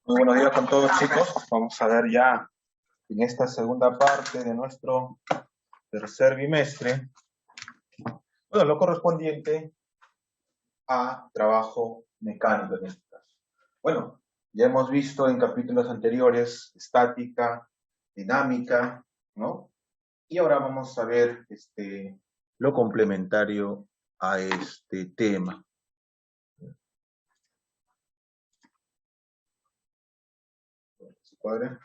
Muy buenos días con todos, chicos. Vamos a ver ya en esta segunda parte de nuestro tercer bimestre, bueno, lo correspondiente a trabajo mecánico en este caso. Bueno, ya hemos visto en capítulos anteriores estática, dinámica, ¿no? Y ahora vamos a ver lo complementario a este tema. ¿Se cuadra?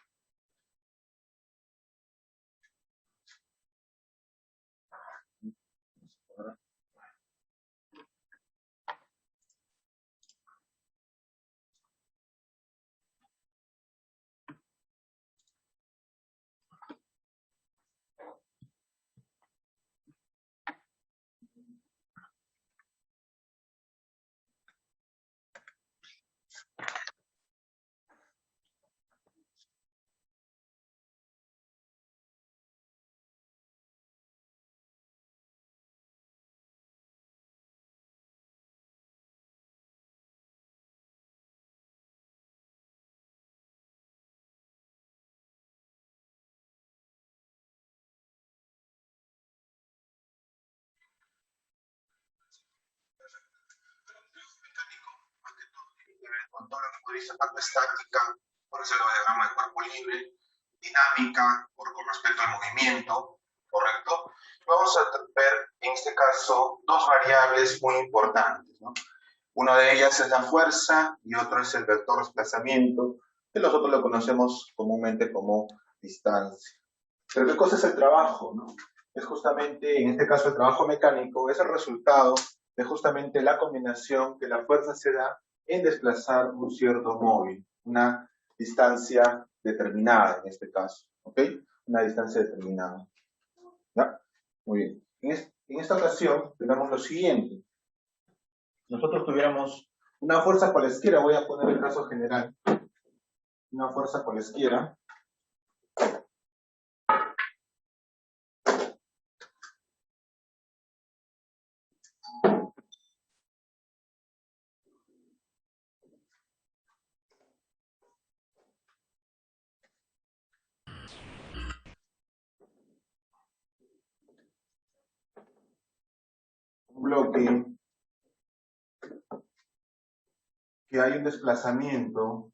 Con todo lo que utiliza tanto estática, por hacer el diagrama de cuerpo libre, dinámica, con respecto al movimiento, ¿correcto? Vamos a ver en este caso dos variables muy importantes, ¿no? Una de ellas es la fuerza y otra es el vector desplazamiento, que nosotros lo conocemos comúnmente como distancia. Pero ¿qué cosa es el trabajo, no? Es justamente, en este caso el trabajo mecánico, es el resultado de justamente la combinación que la fuerza se da en desplazar un cierto móvil, una distancia determinada en este caso, ¿ok? Una distancia determinada. ¿Ya? Muy bien. En esta ocasión tenemos lo siguiente. Nosotros tuviéramos una fuerza cualesquiera, voy a poner el caso general, una fuerza cualesquiera, un bloque que hay un desplazamiento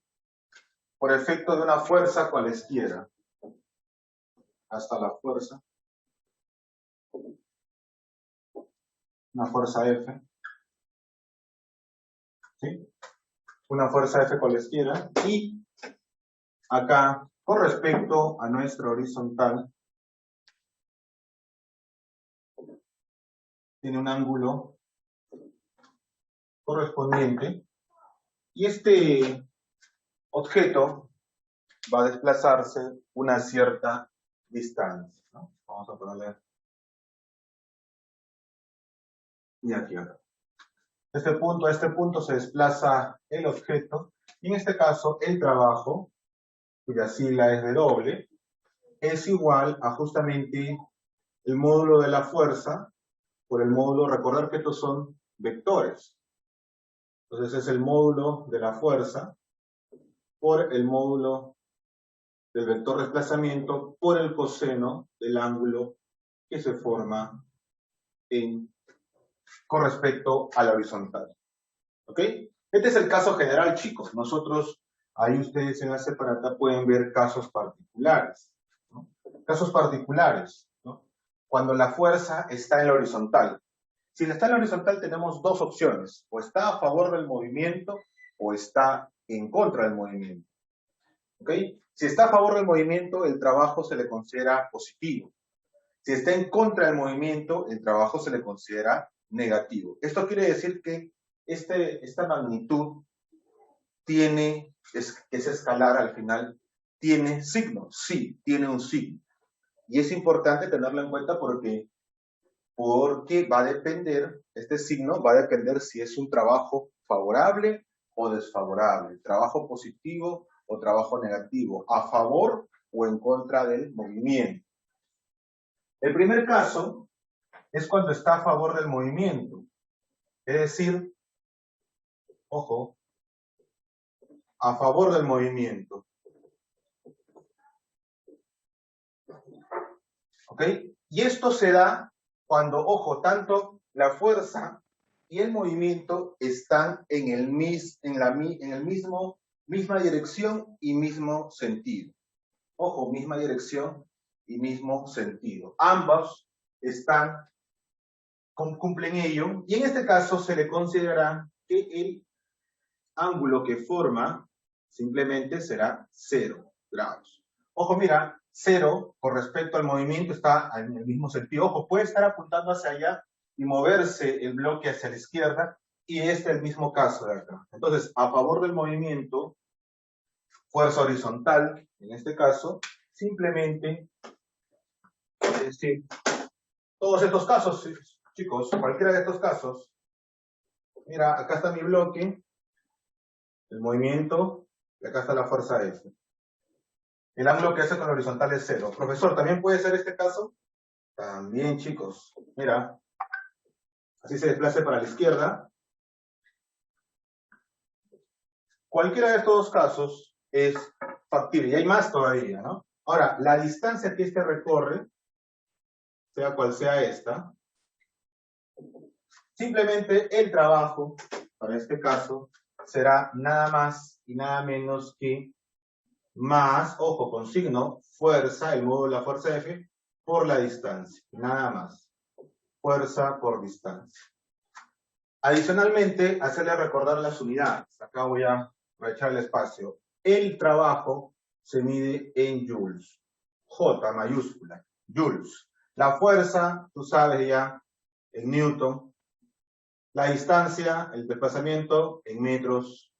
por efecto de una fuerza cualesquiera hasta la fuerza, una fuerza F, ¿sí? Una fuerza F cualesquiera, y acá, con respecto a nuestra horizontal, tiene un ángulo correspondiente, y este objeto va a desplazarse una cierta distancia, ¿no? Vamos a ponerle y aquí acá. De este punto a este punto se desplaza el objeto, y en este caso el trabajo, cuya sigla es W, es igual a justamente el módulo de la fuerza por el módulo, recordar que estos son vectores. Entonces es el módulo de la fuerza por el módulo del vector desplazamiento por el coseno del ángulo que se forma con respecto a la horizontal. ¿Ok? Este es el caso general, chicos. Nosotros, ahí ustedes en la separata pueden ver casos particulares, ¿no? Casos particulares, ¿no? Cuando la fuerza está en la horizontal. Si está en la horizontal tenemos dos opciones. O está a favor del movimiento o está en contra del movimiento. ¿Ok? Si está a favor del movimiento, el trabajo se le considera positivo. Si está en contra del movimiento, el trabajo se le considera negativo. Esto quiere decir que esta magnitud tiene, es escalar al final, tiene signo. Sí, tiene un signo. Y es importante tenerlo en cuenta porque va a depender, este signo va a depender si es un trabajo favorable o desfavorable, trabajo positivo o trabajo negativo, a favor o en contra del movimiento. El primer caso es cuando está a favor del movimiento, es decir, ojo, a favor del movimiento. ¿Ok? Y esto se da cuando, ojo, tanto la fuerza y el movimiento están en el misma dirección y mismo sentido. Ojo, misma dirección y mismo sentido. Ambos cumplen ello, y en este caso se le considerará que el ángulo que forma simplemente será 0 grados. Ojo, mira, 0 con respecto al movimiento está en el mismo sentido. Ojo, puede estar apuntando hacia allá y moverse el bloque hacia la izquierda, y este es el mismo caso de acá. Entonces, a favor del movimiento, fuerza horizontal, en este caso, simplemente, es decir, todos estos casos, chicos, cualquiera de estos casos, mira, acá está mi bloque, el movimiento, y acá está la fuerza F. El ángulo que hace con la horizontal es 0. Profesor, ¿también puede ser este caso? También, chicos. Mira, así se desplace para la izquierda. Cualquiera de estos dos casos es factible, y hay más todavía, ¿no? Ahora, la distancia que este recorre, sea cual sea esta, simplemente el trabajo, para este caso, será nada más y nada menos que más, ojo, con signo, fuerza, el módulo de la fuerza F, por la distancia, nada más. Fuerza por distancia. Adicionalmente, hacerle recordar las unidades. Acá voy a aprovechar el espacio. El trabajo se mide en joules. J mayúscula, joules. La fuerza, tú sabes ya, en newton. La distancia, el desplazamiento, en metros.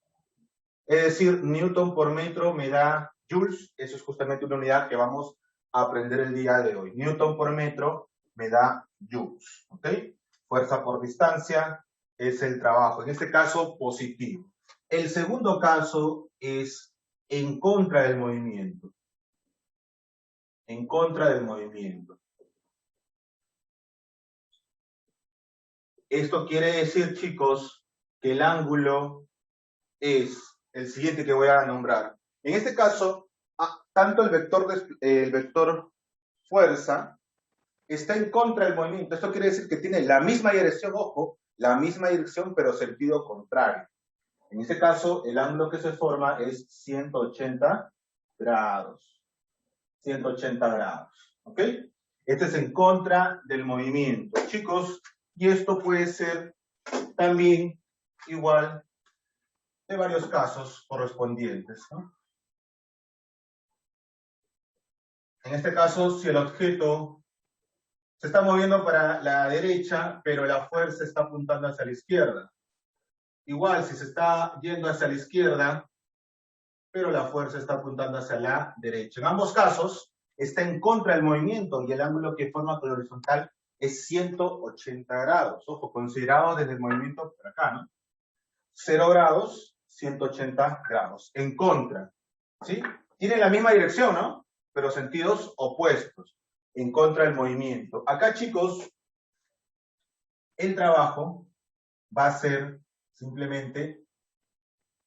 Es decir, newton por metro me da joules. Eso es justamente una unidad que vamos a aprender el día de hoy. Newton por metro me da joules. ¿Ok? Fuerza por distancia es el trabajo. En este caso, positivo. El segundo caso es en contra del movimiento. En contra del movimiento. Esto quiere decir, chicos, que el ángulo es el siguiente que voy a nombrar. En este caso, tanto el vector fuerza está en contra del movimiento. Esto quiere decir que tiene la misma dirección, ojo, la misma dirección, pero sentido contrario. En este caso, el ángulo que se forma es 180 grados. 180 grados. ¿Ok? Este es en contra del movimiento. Chicos, y esto puede ser también igual de varios casos correspondientes, ¿no? En este caso, si el objeto se está moviendo para la derecha, pero la fuerza está apuntando hacia la izquierda. Igual, si se está yendo hacia la izquierda, pero la fuerza está apuntando hacia la derecha. En ambos casos, está en contra del movimiento, y el ángulo que forma con la horizontal es 180 grados. Ojo, considerado desde el movimiento por acá, ¿no? 0 grados, 180 grados. En contra, ¿sí? Tienen la misma dirección, ¿no? Pero sentidos opuestos. En contra del movimiento. Acá, chicos, el trabajo va a ser simplemente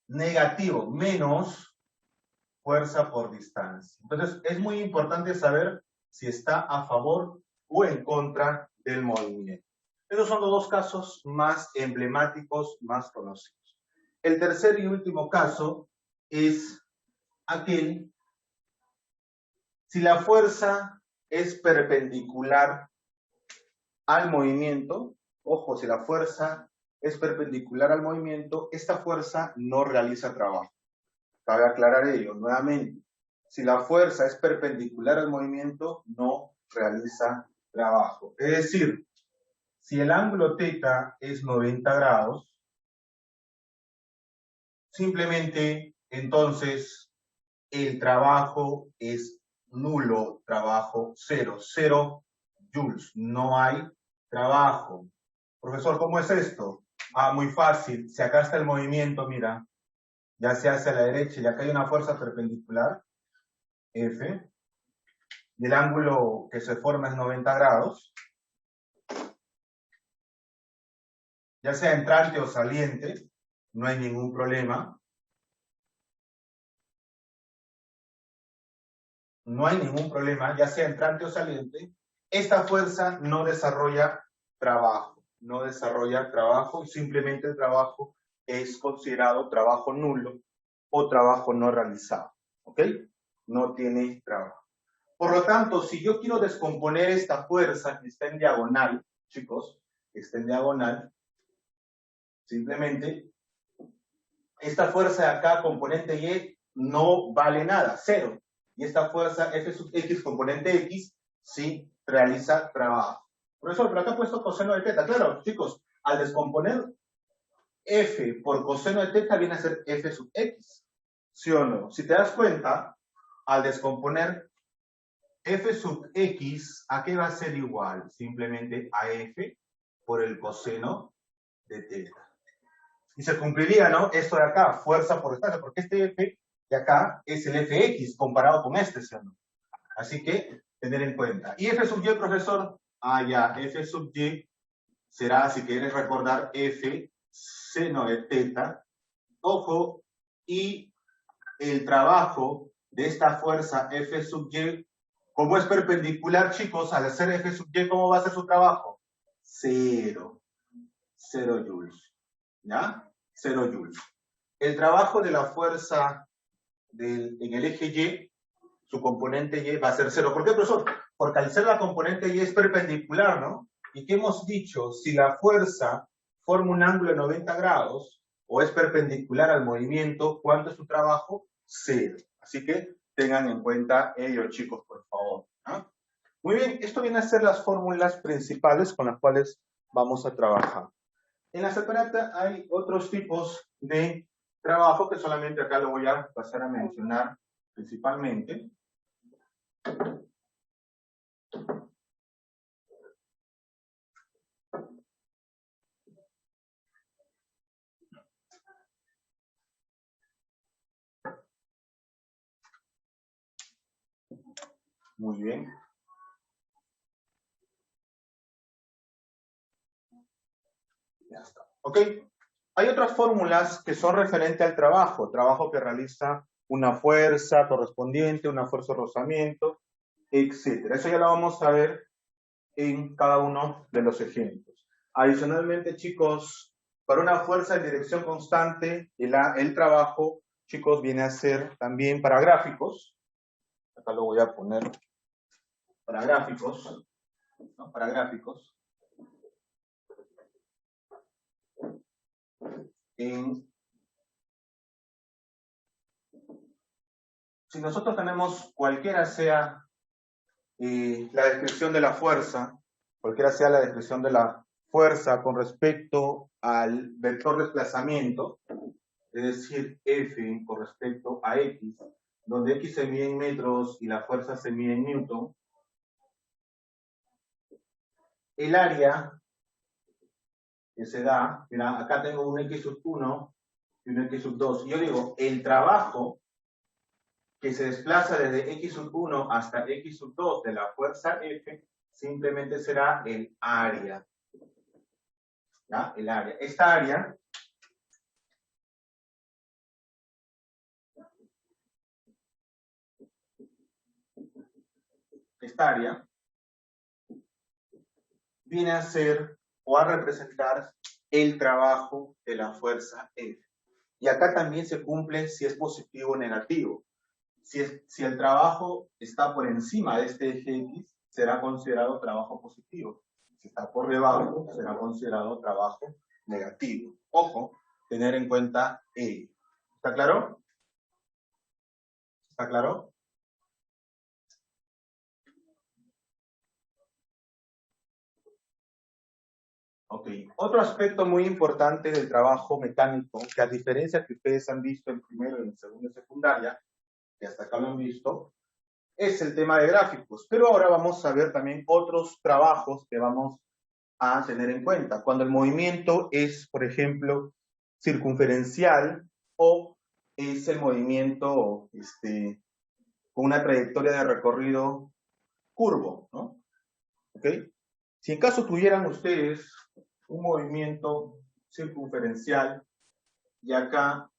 negativo, menos fuerza por distancia. Entonces, es muy importante saber si está a favor o en contra del movimiento. Esos son los dos casos más emblemáticos, más conocidos. El tercer y último caso es aquel si la fuerza es perpendicular al movimiento. Ojo, si la fuerza es perpendicular al movimiento, esta fuerza no realiza trabajo. Cabe aclarar ello nuevamente. Si la fuerza es perpendicular al movimiento, no realiza trabajo. Es decir, si el ángulo θ es 90 grados, simplemente entonces el trabajo es nulo, trabajo cero, 0 joules, no hay trabajo. Profesor, ¿cómo es esto? Muy fácil, si acá está el movimiento, mira, ya se hace a la derecha y acá hay una fuerza perpendicular, F, y el ángulo que se forma es 90 grados, ya sea entrante o saliente, no hay ningún problema. no hay ningún problema, ya sea entrante o saliente, esta fuerza no desarrolla trabajo. No desarrolla trabajo, simplemente el trabajo es considerado trabajo nulo o trabajo no realizado. ¿Ok? No tiene trabajo. Por lo tanto, si yo quiero descomponer esta fuerza que está en diagonal, chicos, que está en diagonal, simplemente esta fuerza de acá, componente Y, no vale nada, cero. Y esta fuerza F sub X, componente X, sí realiza trabajo. Profesor, pero acá he puesto coseno de teta. Claro, chicos, al descomponer F por coseno de teta viene a ser F sub X. ¿Sí o no? Si te das cuenta, al descomponer F sub X, ¿a qué va a ser igual? Simplemente a F por el coseno de teta. Y se cumpliría, ¿no? Esto de acá, fuerza por espacio, porque este F de acá es el Fx comparado con este, ¿sí o no? Así que, tener en cuenta. ¿Y F sub Y, profesor? Ah, ya, F sub Y será, si quieres recordar, F seno de teta. Ojo, y el trabajo de esta fuerza F sub Y, como es perpendicular, chicos, al hacer F sub Y, ¿cómo va a ser su trabajo? Cero. 0 joules. ¿Ya? 0 joules. El trabajo de la fuerza en el eje Y, su componente Y va a ser 0. ¿Por qué, profesor? Porque al ser la componente Y es perpendicular, ¿no? ¿Y qué hemos dicho? Si la fuerza forma un ángulo de 90 grados o es perpendicular al movimiento, ¿cuánto es su trabajo? 0. Así que tengan en cuenta ello, chicos, por favor. ¿No? Muy bien, esto viene a ser las fórmulas principales con las cuales vamos a trabajar. En la separata hay otros tipos de trabajo que solamente acá lo voy a pasar a mencionar principalmente. Muy bien. Ya está. ¿Ok? Hay otras fórmulas que son referentes al trabajo que realiza una fuerza correspondiente, una fuerza de rozamiento, etc. Eso ya lo vamos a ver en cada uno de los ejemplos. Adicionalmente, chicos, para una fuerza en dirección constante, el trabajo, chicos, viene a ser también para gráficos. Acá lo voy a poner para gráficos, ¿no? Para gráficos. Si nosotros tenemos cualquiera sea la descripción de la fuerza, cualquiera sea la descripción de la fuerza con respecto al vector desplazamiento, es decir, F con respecto a X, donde X se mide en metros y la fuerza se mide en newton, el área que se da, mira, acá tengo un X sub 1 y un X sub 2, y yo digo, el trabajo que se desplaza desde X sub 1 hasta X sub 2 de la fuerza F, simplemente será el área. ¿Ya? El área. Esta área viene a ser o a representar el trabajo de la fuerza F. Y acá también se cumple si es positivo o negativo. Si el trabajo está por encima de este eje X, será considerado trabajo positivo. Si está por debajo, será considerado trabajo negativo. Ojo, tener en cuenta ello. ¿Está claro? ¿Está claro? Ok. Otro aspecto muy importante del trabajo mecánico, que a diferencia que ustedes han visto en primero, en segundo y secundaria, que hasta acá lo han visto, es el tema de gráficos. Pero ahora vamos a ver también otros trabajos que vamos a tener en cuenta. Cuando el movimiento es, por ejemplo, circunferencial o es el movimiento con una trayectoria de recorrido curvo, ¿no? ¿Ok? Si en caso tuvieran ustedes un movimiento circunferencial y acá,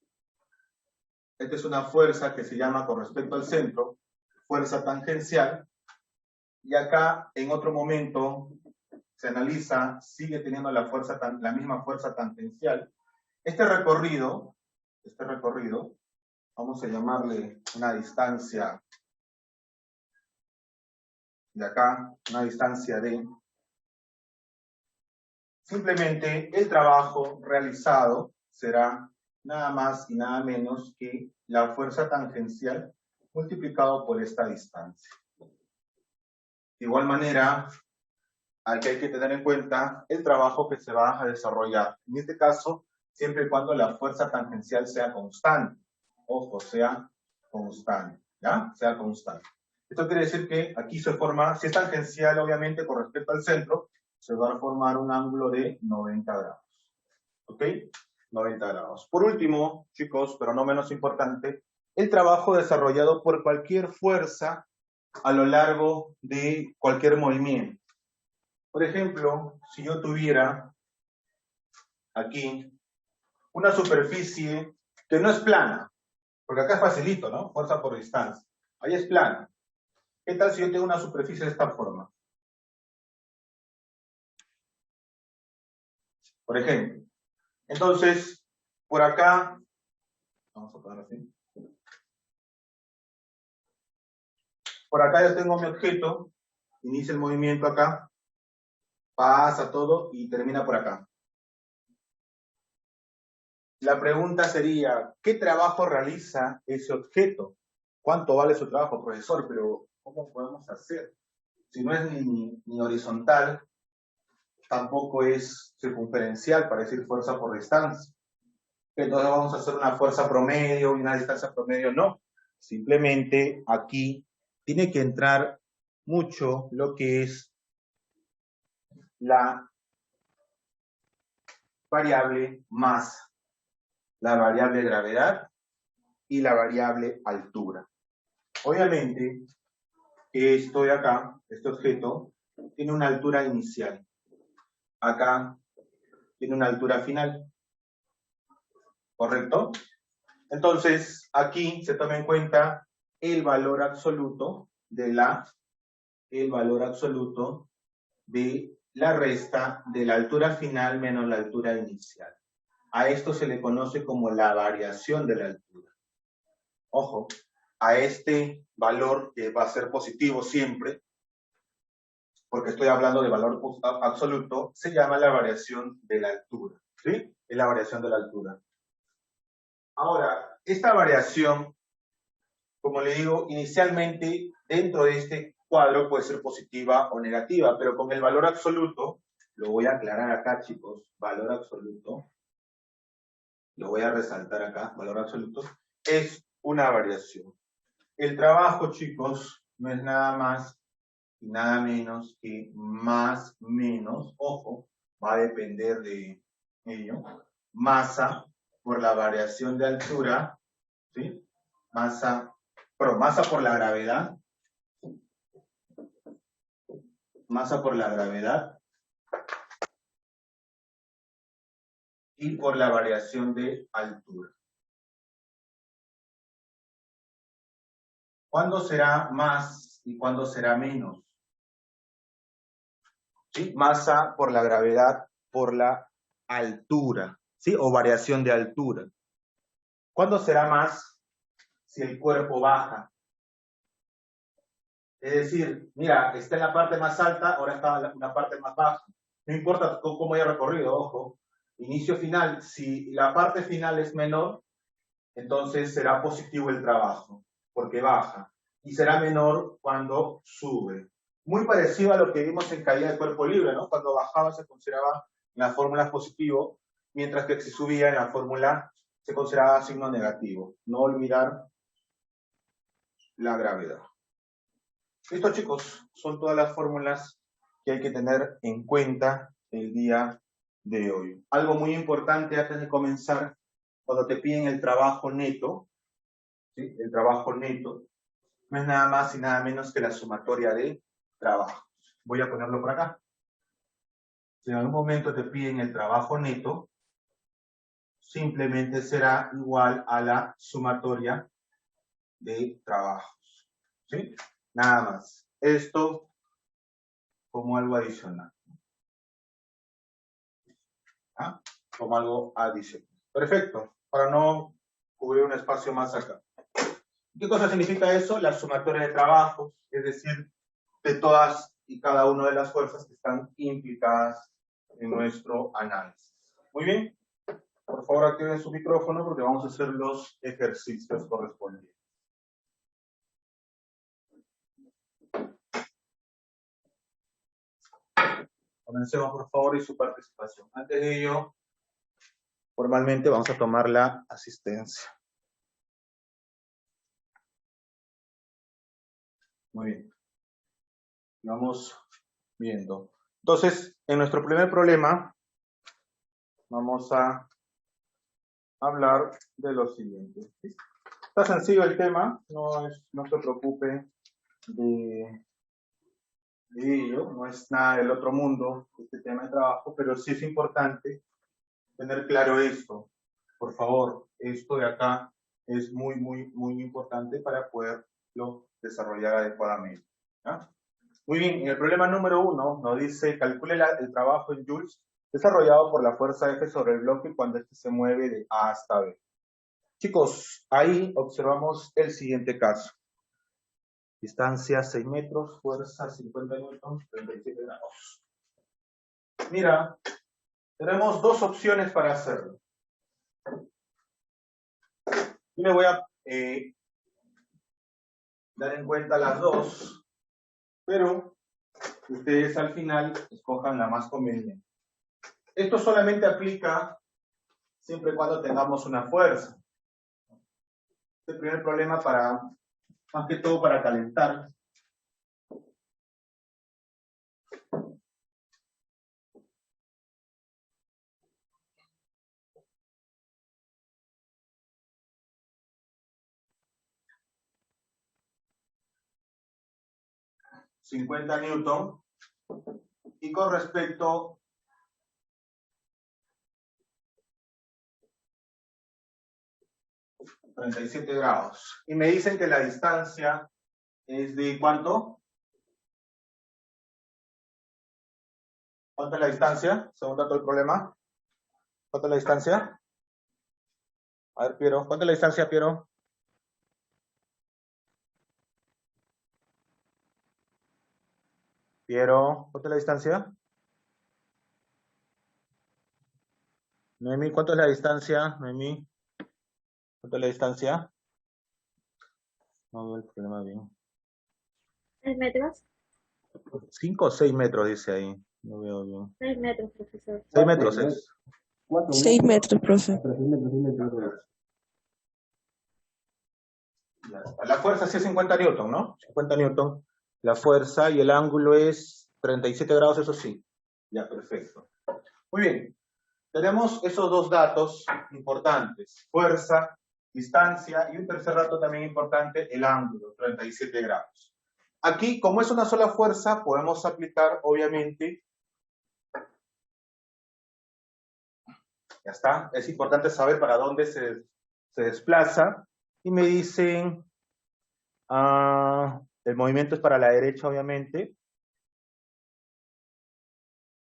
esta es una fuerza que se llama con respecto al centro, fuerza tangencial, y acá en otro momento se analiza, sigue teniendo la misma fuerza tangencial. Este recorrido, vamos a llamarle una distancia de acá, una distancia D. Simplemente el trabajo realizado será nada más y nada menos que la fuerza tangencial multiplicado por esta distancia. De igual manera, aquí hay que tener en cuenta el trabajo que se va a desarrollar. En este caso, siempre y cuando la fuerza tangencial sea constante. Ojo, sea constante, ¿ya? Sea constante. Esto quiere decir que aquí se forma, si es tangencial, obviamente, con respecto al centro, se va a formar un ángulo de 90 grados. ¿Ok? 90 grados. Por último, chicos, pero no menos importante, el trabajo desarrollado por cualquier fuerza a lo largo de cualquier movimiento. Por ejemplo, si yo tuviera aquí una superficie que no es plana, porque acá es facilito, ¿no? Fuerza por distancia. Ahí es plana. ¿Qué tal si yo tengo una superficie de esta forma? Por ejemplo. Entonces, por acá, vamos a poner así. Por acá yo tengo mi objeto, inicia el movimiento acá, pasa todo y termina por acá. La pregunta sería, ¿qué trabajo realiza ese objeto? ¿Cuánto vale su trabajo, profesor? Pero, ¿cómo podemos hacer? Si no es ni horizontal, tampoco es circunferencial, para decir fuerza por distancia. Entonces vamos a hacer una fuerza promedio y una distancia promedio, no. Simplemente aquí tiene que entrar mucho lo que es la variable masa, la variable gravedad y la variable altura. Obviamente, esto de acá, este objeto, tiene una altura inicial. Acá tiene una altura final. ¿Correcto? Entonces, aquí se toma en cuenta el valor absoluto de la resta de la altura final menos la altura inicial. A esto se le conoce como la variación de la altura. Ojo, a este valor que va a ser positivo siempre, porque estoy hablando de valor absoluto, se llama la variación de la altura. ¿Sí? Es la variación de la altura. Ahora, esta variación, como le digo, inicialmente dentro de este cuadro puede ser positiva o negativa, pero con el valor absoluto, lo voy a aclarar acá, chicos, valor absoluto, lo voy a resaltar acá, valor absoluto, es una variación. El trabajo, chicos, no es nada más y nada menos que más menos, ojo, va a depender de ello, masa por la variación de altura, ¿sí? Masa por la gravedad, y por la variación de altura. ¿Cuándo será más y cuándo será menos? ¿Sí? Masa por la gravedad por la altura, ¿sí? O variación de altura. ¿Cuándo será más si el cuerpo baja? Es decir, mira, está en la parte más alta, ahora está en la parte más baja. No importa cómo haya recorrido, ojo. Inicio final, si la parte final es menor, entonces será positivo el trabajo, porque baja. Y será menor cuando sube. Muy parecido a lo que vimos en caída de cuerpo libre, ¿no? Cuando bajaba se consideraba en la fórmula positivo, mientras que si subía en la fórmula se consideraba signo negativo. No olvidar la gravedad. Listo, chicos, son todas las fórmulas que hay que tener en cuenta el día de hoy. Algo muy importante antes de comenzar, cuando te piden el trabajo neto, ¿sí? El trabajo neto no es nada más y nada menos que la sumatoria de trabajos. Voy a ponerlo por acá. Si en algún momento te piden el trabajo neto, simplemente será igual a la sumatoria de trabajos. ¿Sí? Nada más. Esto como algo adicional. ¿Ah? Como algo adicional. Perfecto. Para no cubrir un espacio más acá. ¿Qué cosa significa eso? La sumatoria de trabajos, es decir, de todas y cada una de las fuerzas que están implicadas en nuestro análisis. Muy bien. Por favor, activen su micrófono porque vamos a hacer los ejercicios correspondientes. Comencemos, por favor, y su participación. Antes de ello, formalmente vamos a tomar la asistencia. Muy bien. Vamos viendo. Entonces, en nuestro primer problema, vamos a hablar de lo siguiente. Está sencillo el tema, no se preocupe de ello, no es nada del otro mundo este tema de trabajo, pero sí es importante tener claro esto. Por favor, esto de acá es muy, muy, muy importante para poderlo desarrollar adecuadamente. ¿Ya? Muy bien, en el problema número 1 nos dice, calcule el trabajo en joules desarrollado por la fuerza F sobre el bloque cuando este se mueve de A hasta B. Chicos, ahí observamos el siguiente caso. Distancia 6 metros, fuerza 50 newtons, 37 grados. Mira, tenemos dos opciones para hacerlo. Yo me voy a dar en cuenta las dos, pero ustedes al final escojan la más conveniente. Esto solamente aplica siempre y cuando tengamos una fuerza. Este primer problema más que todo para calentar. $50 newton. Y con respecto a 37 grados. Y me dicen que la distancia es de ¿cuánto? ¿Cuánto es la distancia? Según dato del problema. ¿Cuánto es la distancia? A ver, Piero. ¿Cuánto es la distancia, Piero? Piero, ¿cuánto es la distancia? Noemí, ¿cuánto es la distancia? Noemí, ¿cuánto es la distancia? No veo el problema bien. 6 metros. 5 o 6 metros, dice ahí. No veo bien. 6 metros, profesor. 6 metros es. 6 metros, profe. Ya está. La fuerza sí es 50 newton, ¿no? 50 newton. La fuerza y el ángulo es 37 grados, eso sí. Ya, perfecto. Muy bien. Tenemos esos dos datos importantes. Fuerza, distancia y un tercer dato también importante, el ángulo, 37 grados. Aquí, como es una sola fuerza, podemos aplicar, obviamente, ya está, es importante saber para dónde se desplaza. Y me dicen, el movimiento es para la derecha, obviamente.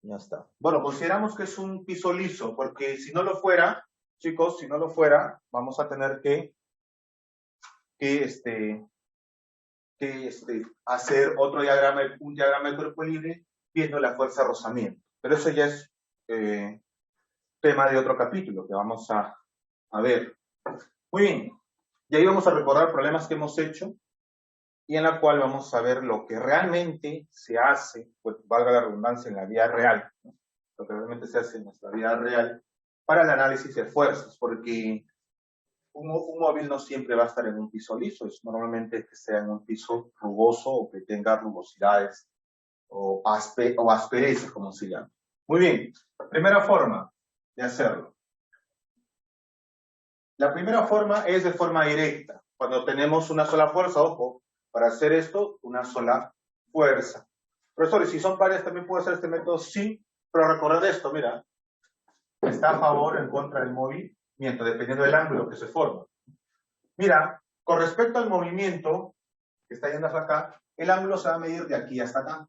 Ya está. Bueno, consideramos que es un piso liso, porque si no lo fuera, chicos, si no lo fuera, vamos a tener que hacer otro diagrama, un diagrama de cuerpo libre, viendo la fuerza de rozamiento. Pero eso ya es tema de otro capítulo que vamos a ver. Muy bien. Y ahí vamos a recordar problemas que hemos hecho y en la cual vamos a ver lo que realmente se hace, pues valga la redundancia, en la vida real, ¿no? Lo que realmente se hace en nuestra vida real para el análisis de fuerzas, porque un móvil no siempre va a estar en un piso liso, es normalmente que sea en un piso rugoso o que tenga rugosidades o asperezas, como se llama. Muy bien, primera forma de hacerlo. La primera forma es de forma directa. Cuando tenemos una sola fuerza, ojo, para hacer esto, una sola fuerza. Profesores, si son pares, también puedo hacer este método, sí, pero recordad esto, mira, está a favor o en contra del movimiento, dependiendo del ángulo que se forma. Mira, con respecto al movimiento, que está yendo hasta acá, el ángulo se va a medir de aquí hasta acá.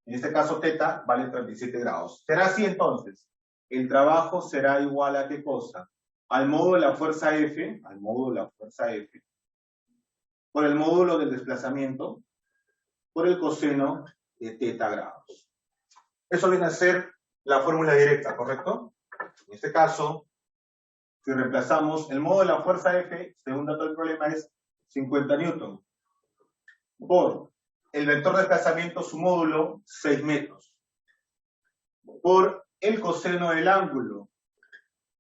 En este caso, θ vale 37 grados. Será así entonces. El trabajo será igual a ¿qué cosa? Al módulo de la fuerza F, por el módulo del desplazamiento, por el coseno de θ grados. Eso viene a ser la fórmula directa, ¿correcto? En este caso, si reemplazamos el módulo de la fuerza F, según dato del problema, es 50 newton, por el vector de desplazamiento, su módulo, 6 metros, por el coseno del ángulo,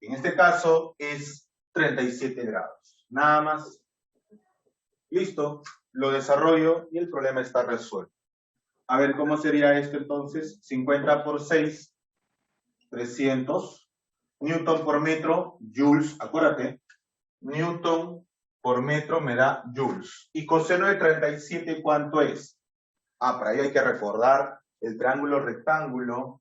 en este caso es 37 grados. Nada más. Listo, lo desarrollo y el problema está resuelto. A ver, ¿cómo sería esto entonces? 50 por 6, 300. Newton por metro, joules, acuérdate. Newton por metro me da joules. ¿Y coseno de 37 cuánto es? Ah, para ello hay que recordar el triángulo rectángulo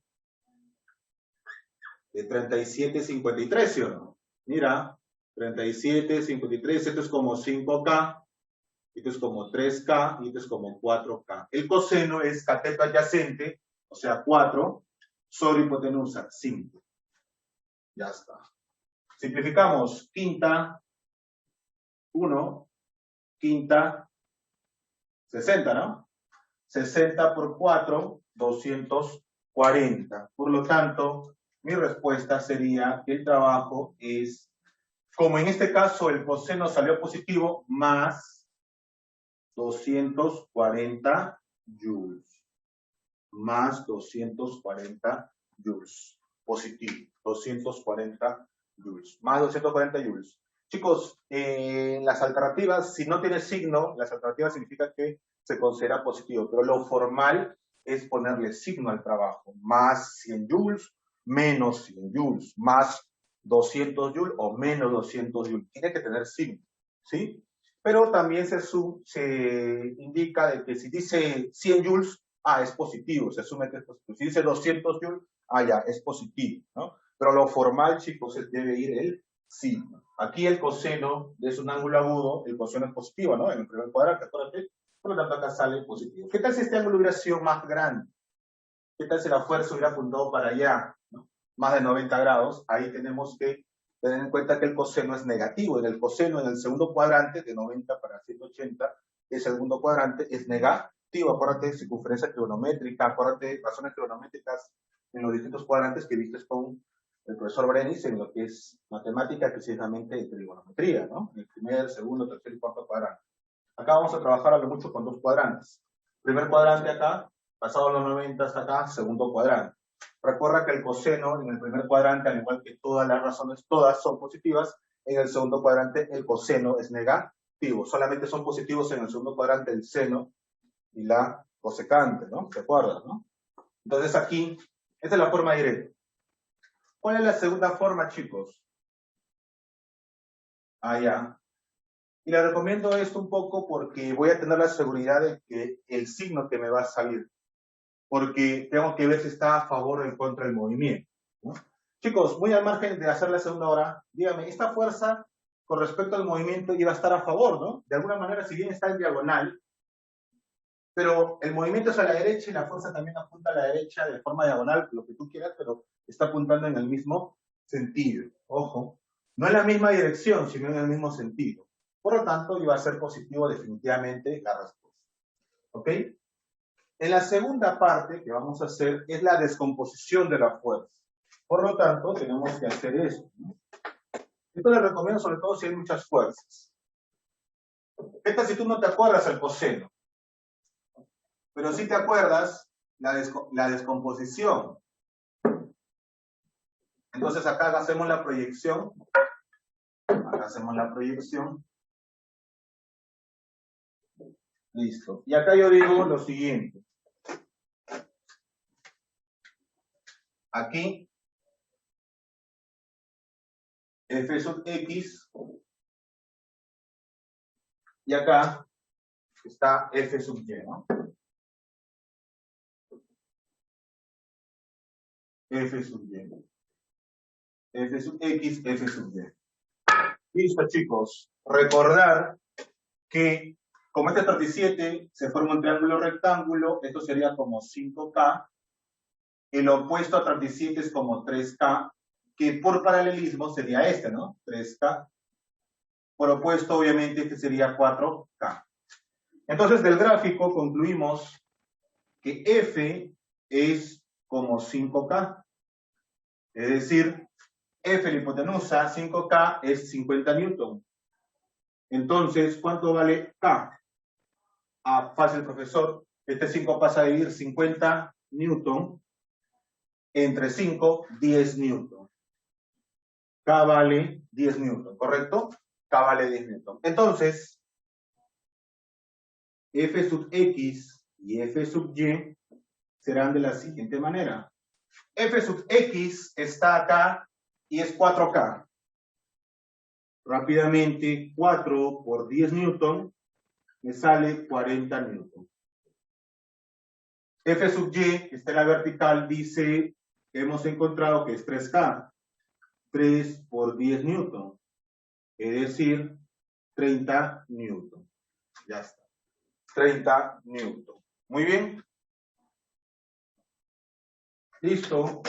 de 37, 53, ¿sí o no? Mira, 37, 53, esto es como 5K, esto es como 3K y esto es como 4K. El coseno es cateto adyacente, o sea 4, sobre hipotenusa 5. Ya está. Simplificamos, quinta, 1, quinta, 60, ¿no? 60 por 4, 240. Por lo tanto, mi respuesta sería que el trabajo es, como en este caso el coseno salió positivo, más 240 joules. Más 240 joules. Positivo. 240 joules. Más 240 joules. Chicos, en las alternativas, si no tiene signo, las alternativas significa que se considera positivo, pero lo formal es ponerle signo al trabajo. Más 100 joules, menos 100 joules, más 200 joules o menos 200 joules. Tiene que tener signo, ¿sí? Pero también se indica de que si dice 100 joules, es positivo, se asume que es positivo. Si dice 200 joules, ya, es positivo, ¿no? Pero lo formal, chicos, debe ir el signo. Aquí el coseno es un ángulo agudo, el coseno es positivo, ¿no? En el primer cuadrante, acuérdate, por lo tanto acá sale positivo. ¿Qué tal si este ángulo hubiera sido más grande? ¿Qué tal si la fuerza hubiera apuntado para allá, ¿no? Más de 90 grados, ahí tenemos que tener en cuenta que el coseno es negativo. En el coseno, en el segundo cuadrante, de 90 para 180, el segundo cuadrante es negativo. Acuérdate, circunferencia trigonométrica, acuérdate, razones trigonométricas en los distintos cuadrantes que viste con el profesor Brenis en lo que es matemática, precisamente trigonometría, ¿no? En el primer, segundo, tercer y cuarto cuadrante. Acá vamos a trabajar a lo mucho con dos cuadrantes. Primer cuadrante acá, pasado los 90 hasta acá, segundo cuadrante. Recuerda que el coseno en el primer cuadrante, al igual que todas las razones, todas son positivas. En el segundo cuadrante el coseno es negativo. Solamente son positivos en el segundo cuadrante el seno y la cosecante, ¿no? ¿Te acuerdas, no? Entonces aquí, esta es la forma directa. ¿Cuál es la segunda forma, chicos? Ya. Y le recomiendo esto un poco porque voy a tener la seguridad de que el signo que me va a salir, porque tengo que ver si está a favor o en contra del movimiento, ¿no? Chicos, muy al margen de hacer la segunda hora, dígame, esta fuerza con respecto al movimiento iba a estar a favor, ¿no? De alguna manera, si bien está en diagonal, pero el movimiento es a la derecha y la fuerza también apunta a la derecha de forma diagonal, lo que tú quieras, pero está apuntando en el mismo sentido. Ojo, no en la misma dirección, sino en el mismo sentido. Por lo tanto, iba a ser positivo definitivamente la respuesta. ¿Ok? En la segunda parte que vamos a hacer es la descomposición de la fuerza. Por lo tanto, tenemos que hacer esto, ¿no? Esto le recomiendo sobre todo si hay muchas fuerzas. ¿Qué tal si tú no te acuerdas el coseno? Pero sí te acuerdas la descomposición. Entonces acá hacemos la proyección. Acá hacemos la proyección. Listo. Y acá yo digo lo siguiente. Aquí, f sub x. Y acá está f sub y, ¿no? F sub y. F sub x, F sub y. Listo, chicos. Recordar que como este 37 se forma un triángulo rectángulo, esto sería como 5K. El opuesto a 37 es como 3K, que por paralelismo sería este, ¿no? 3K. Por opuesto, obviamente, este sería 4K. Entonces, del gráfico concluimos que F es como 5K. Es decir, F, la hipotenusa, 5K es 50 newton. Entonces, ¿cuánto vale K? Ah, fácil, profesor. Este 5 pasa a dividir 50 newton entre 5, 10 newton. K vale 10 newton, ¿correcto? K vale 10 newton. Entonces, F sub X y F sub Y serán de la siguiente manera. F sub X está acá y es 4K. Rápidamente, 4 por 10 newton me sale 40 newton. F sub Y, que está en la vertical, dice, hemos encontrado que es 3K. 3 por 10 newton. Es decir, 30 newton. Ya está. 30 newton. Muy bien. Listo.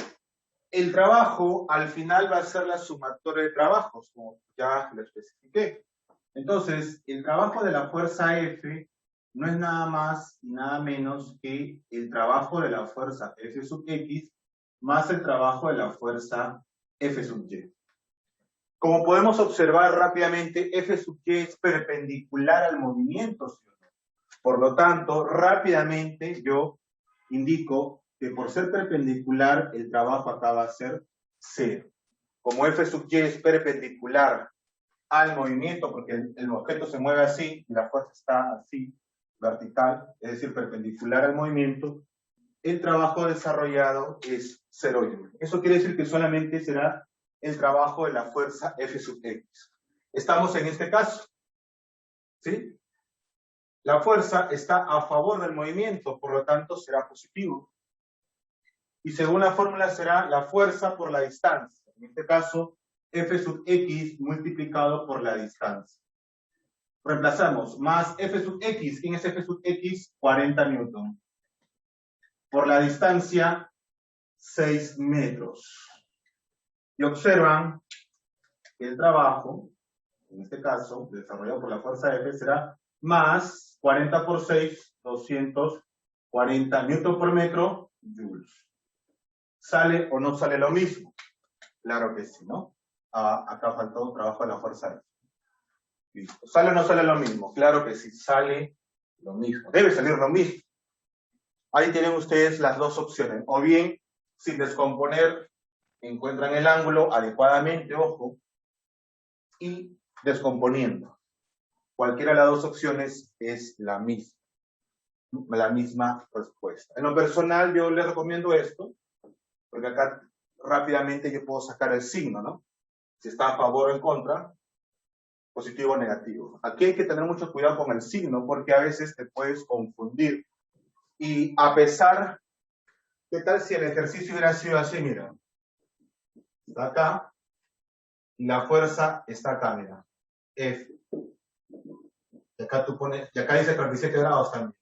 El trabajo al final va a ser la sumatoria de trabajos, como ya lo especifiqué. Entonces, el trabajo de la fuerza F no es nada más y nada menos que el trabajo de la fuerza F sub X más el trabajo de la fuerza F sub Y. Como podemos observar rápidamente, F sub Y es perpendicular al movimiento, ¿sí o no? Por lo tanto, rápidamente yo indico que por ser perpendicular, el trabajo acá va a ser 0. Como F sub Y es perpendicular al movimiento, porque el objeto se mueve así, y la fuerza está así, vertical, es decir, perpendicular al movimiento, el trabajo desarrollado es 0 joules. Eso quiere decir que solamente será el trabajo de la fuerza F sub X. Estamos en este caso, ¿sí? La fuerza está a favor del movimiento, por lo tanto será positivo. Y según la fórmula será la fuerza por la distancia. En este caso, F sub X multiplicado por la distancia. Reemplazamos, más F sub X. ¿Quién es F sub X? 40 newton. Por la distancia, 6 metros. Y observan que el trabajo, en este caso, desarrollado por la fuerza F, será más 40 por 6, 240 newton por metro, joules. ¿Sale o no sale lo mismo? Claro que sí, ¿no? Acá faltó un trabajo de la fuerza F. Listo. ¿Sale o no sale lo mismo? Claro que sí, sale lo mismo. Debe salir lo mismo. Ahí tienen ustedes las dos opciones. O bien, sin descomponer, encuentran el ángulo adecuadamente, ojo, y descomponiendo. Cualquiera de las dos opciones es la misma respuesta. En lo personal, yo les recomiendo esto, porque acá rápidamente yo puedo sacar el signo, ¿no? Si está a favor o en contra, positivo o negativo. Aquí hay que tener mucho cuidado con el signo, porque a veces te puedes confundir. Y a pesar, ¿qué tal si el ejercicio hubiera sido así? Mira, está acá, y la fuerza está acá, mira, F. Y acá tú pones, y acá dice 37 grados también.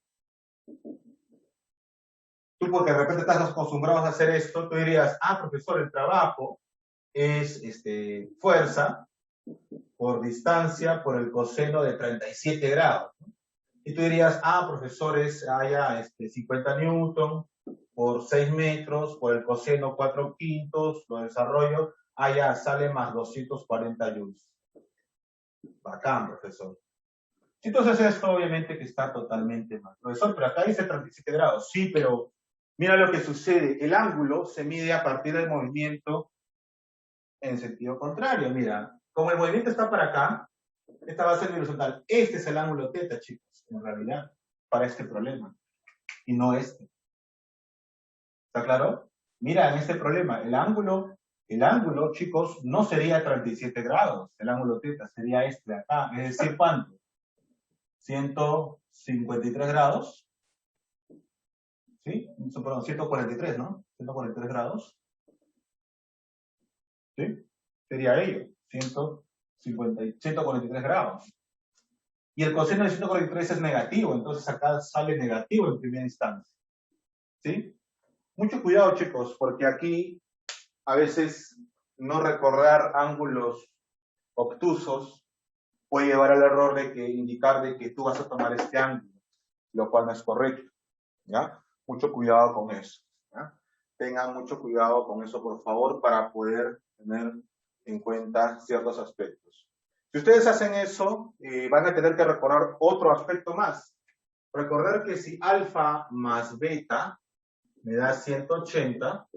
Tú porque de repente estás acostumbrado a hacer esto, tú dirías, ah, profesor, el trabajo es fuerza por distancia por el coseno de 37 grados. Y tú dirías, ah, profesor, es allá 50 newton por 6 metros, por el coseno 4 quintos, lo desarrollo, allá sale más 240 joules. Bacán, profesor. Entonces esto obviamente que está totalmente mal. Profesor, pero acá dice 37 grados. Sí, pero mira lo que sucede. El ángulo se mide a partir del movimiento en sentido contrario. Mira, como el movimiento está para acá, esta va a ser mi horizontal. Este es el ángulo teta, chicos, en realidad, para este problema. Y no este. ¿Está claro? Mira, en este problema, el ángulo, chicos, no sería 37 grados. El ángulo teta sería este de acá. Es decir, ¿cuánto? 153 grados. ¿Sí? Perdón, 143, ¿no? 143 grados. ¿Sí? Sería ello. 143 grados. Y el coseno de 143 es negativo, entonces acá sale negativo en primera instancia. ¿Sí? Mucho cuidado, chicos, porque aquí a veces no recorrer ángulos obtusos puede llevar al error de que indicar de que tú vas a tomar este ángulo, lo cual no es correcto. ¿Ya? Mucho cuidado con eso. ¿Ya? Tengan mucho cuidado con eso, por favor, para poder tener en cuenta ciertos aspectos. Si ustedes hacen eso, van a tener que recorrer otro aspecto más. Recordar que si alfa más beta me da 180,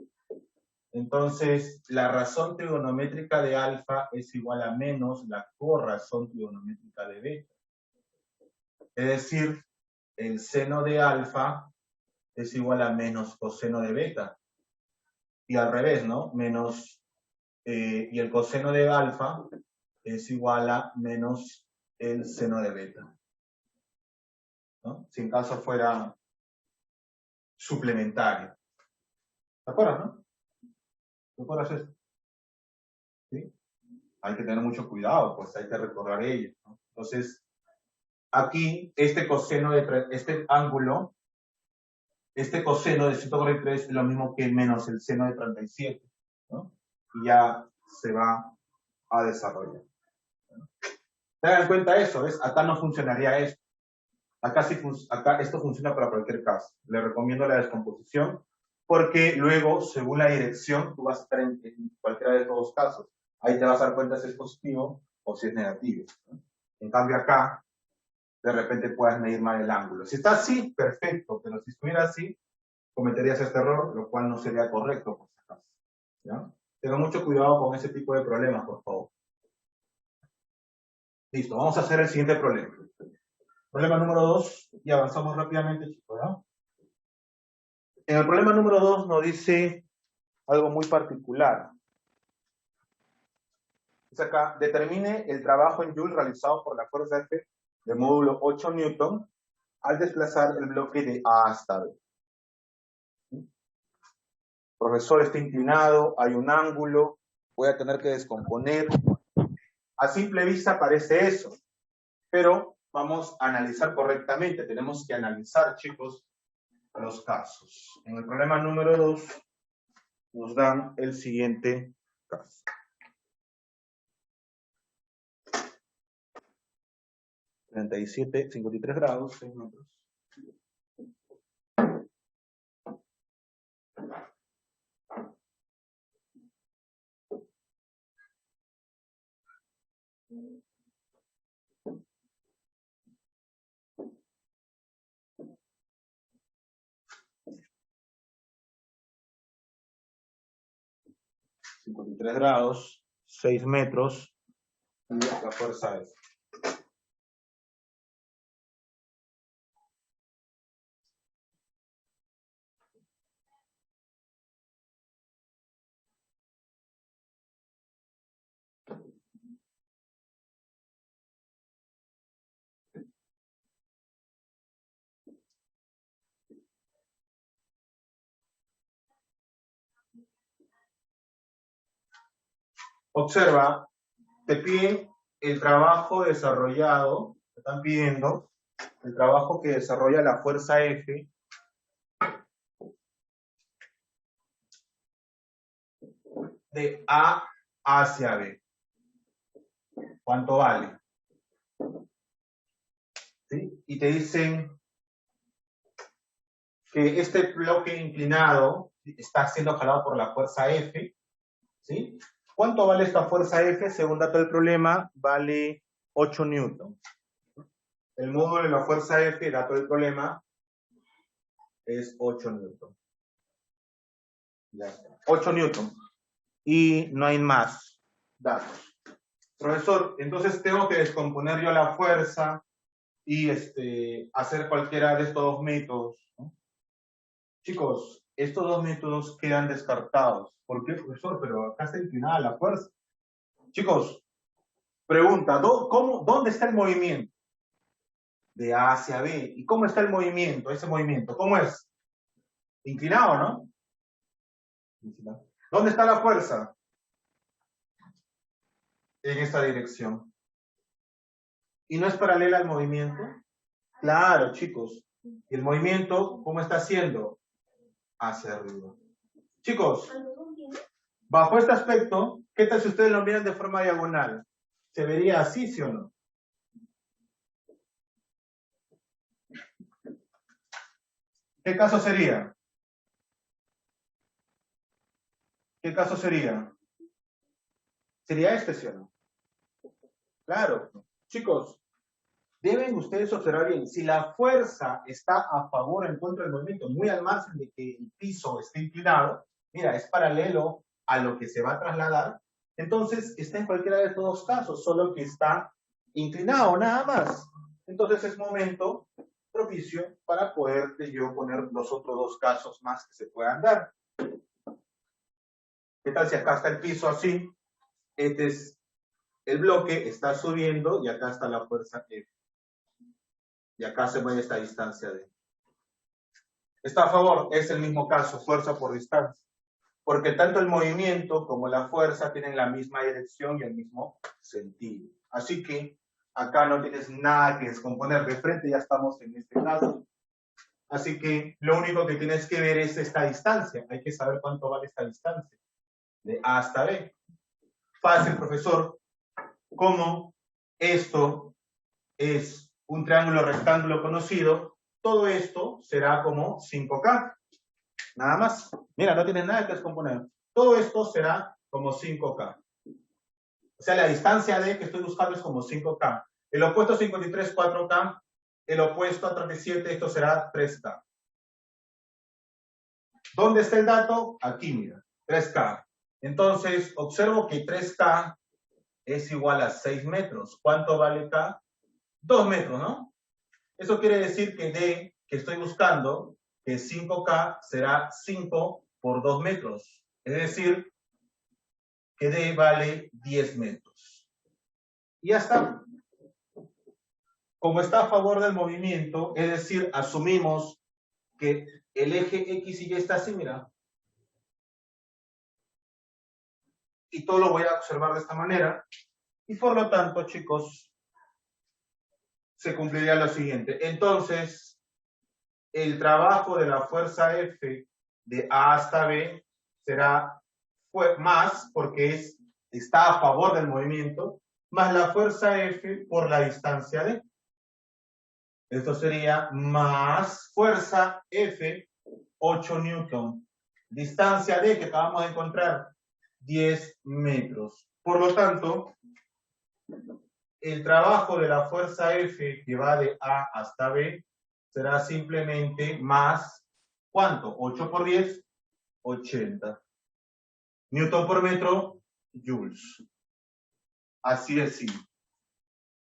entonces la razón trigonométrica de alfa es igual a menos la corrazón trigonométrica de beta. Es decir, el seno de alfa es igual a menos coseno de beta. Y al revés, ¿no? Menos, y el coseno de alfa es igual a menos el seno de beta. ¿No? Si en caso fuera suplementario. ¿Te acuerdas, no? ¿Te acuerdas esto? ¿Sí? Hay que tener mucho cuidado, pues hay que recordar ello, ¿no? Entonces, aquí, este coseno de este ángulo, este coseno de 143 es lo mismo que menos el seno de 37, ¿no? Y ya se va a desarrollar. Tengan en cuenta eso, ¿ves? Acá no funcionaría esto. Acá, sí, acá esto funciona para cualquier caso. Le recomiendo la descomposición porque luego, según la dirección, tú vas a estar en cualquiera de estos dos casos. Ahí te vas a dar cuenta si es positivo o si es negativo, ¿no? En cambio acá, de repente puedes medir mal el ángulo. Si está así, perfecto, pero si estuviera así, cometerías este error, lo cual no sería correcto por si acaso. ¿Ya? Tengan mucho cuidado con ese tipo de problemas, por favor. Listo, vamos a hacer el siguiente problema. Problema número 2, y avanzamos rápidamente, chicos, ¿no? En el problema número 2 nos dice algo muy particular. Dice acá, determine el trabajo en Joule realizado por la fuerza F de módulo 8 Newton al desplazar el bloque de A hasta B. El profesor está inclinado, hay un ángulo, voy a tener que descomponer. A simple vista parece eso, pero vamos a analizar correctamente. Tenemos que analizar, chicos, los casos. En el problema número 2 nos dan el siguiente caso. 37, 53 grados, 6 metros. $53, 6 metros, y la fuerza es. Observa, te piden el trabajo desarrollado, te están pidiendo el trabajo que desarrolla la fuerza F de A hacia B. ¿Cuánto vale? ¿Sí? Y te dicen que este bloque inclinado está siendo jalado por la fuerza F, ¿sí? ¿Cuánto vale esta fuerza F? Según dato del problema, vale 8 newton. El módulo de la fuerza F, dato del problema, es 8 newton. Ya está. 8 newton. Y no hay más datos. Profesor, entonces tengo que descomponer yo la fuerza y hacer cualquiera de estos dos métodos, ¿no? Chicos, estos dos métodos quedan descartados. ¿Por qué, profesor? Pero acá está inclinada la fuerza. Chicos, pregunta, ¿dónde está el movimiento? De A hacia B. ¿Y cómo está el movimiento? Ese movimiento, ¿cómo es? Inclinado, ¿no? ¿Dónde está la fuerza? En esta dirección. ¿Y no es paralela al movimiento? Claro, chicos. ¿Y el movimiento cómo está haciendo? Hacia arriba. Chicos, bajo este aspecto, ¿qué tal si ustedes lo miran de forma diagonal? ¿Se vería así, sí o no? ¿Qué caso sería? ¿Qué caso sería? ¿Sería este, sí o no? Claro. Chicos, deben ustedes observar bien, si la fuerza está a favor o en contra del movimiento, muy al margen de que el piso esté inclinado, mira, es paralelo a lo que se va a trasladar, entonces está en cualquiera de estos dos casos, solo que está inclinado, nada más. Entonces es momento propicio para poder yo poner los otros dos casos más que se puedan dar. ¿Qué tal si acá está el piso así? Este es el bloque, está subiendo y acá está la fuerza F. Y acá se mueve esta distancia D. Está a favor, es el mismo caso, fuerza por distancia. Porque tanto el movimiento como la fuerza tienen la misma dirección y el mismo sentido. Así que acá no tienes nada que descomponer. De frente ya estamos en este caso. Así que lo único que tienes que ver es esta distancia. Hay que saber cuánto vale esta distancia. De A hasta B. Fácil, profesor. Como esto es un triángulo rectángulo conocido, todo esto será como 5K. Nada más. Mira, no tiene nada que descomponer. Todo esto será como 5K. O sea, la distancia D que estoy buscando es como 5K. El opuesto a 53, 4K. El opuesto a 37, esto será 3K. ¿Dónde está el dato? Aquí, mira. 3K. Entonces, observo que 3K es igual a 6 metros. ¿Cuánto vale K? 2 metros, ¿no? Eso quiere decir que D, que estoy buscando, que 5K será 5 por 2 metros. Es decir, que D vale 10 metros. Y ya está. Como está a favor del movimiento, es decir, asumimos que el eje X y Y está así, mira. Y todo lo voy a observar de esta manera. Y por lo tanto, chicos, se cumpliría lo siguiente. Entonces, el trabajo de la fuerza F de A hasta B será más, porque está a favor del movimiento, más la fuerza F por la distancia D. Esto sería más fuerza F, 8 newton. Distancia D que acabamos de encontrar, 10 metros. Por lo tanto, el trabajo de la fuerza F que va de A hasta B será simplemente más, ¿cuánto? 8 por 10, 80. Newton por metro, joules. Así es simple.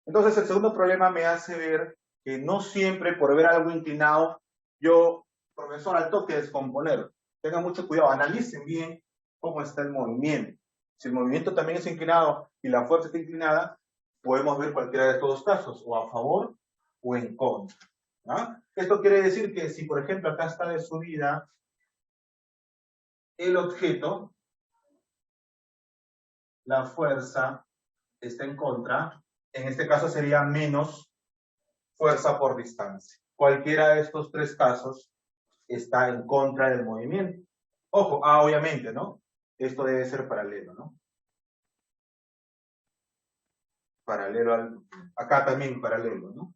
Entonces el segundo problema me hace ver que no siempre por ver algo inclinado, yo, profesor, al toque descomponer. Tengan mucho cuidado, analicen bien cómo está el movimiento. Si el movimiento también es inclinado y la fuerza está inclinada, podemos ver cualquiera de estos dos casos, o a favor o en contra. ¿Ah? Esto quiere decir que si, por ejemplo, acá está de subida el objeto, la fuerza está en contra, en este caso sería menos fuerza por distancia. Cualquiera de estos tres casos está en contra del movimiento. Ojo, obviamente, ¿no? Esto debe ser paralelo, ¿no? Paralelo al... Acá también paralelo, ¿no?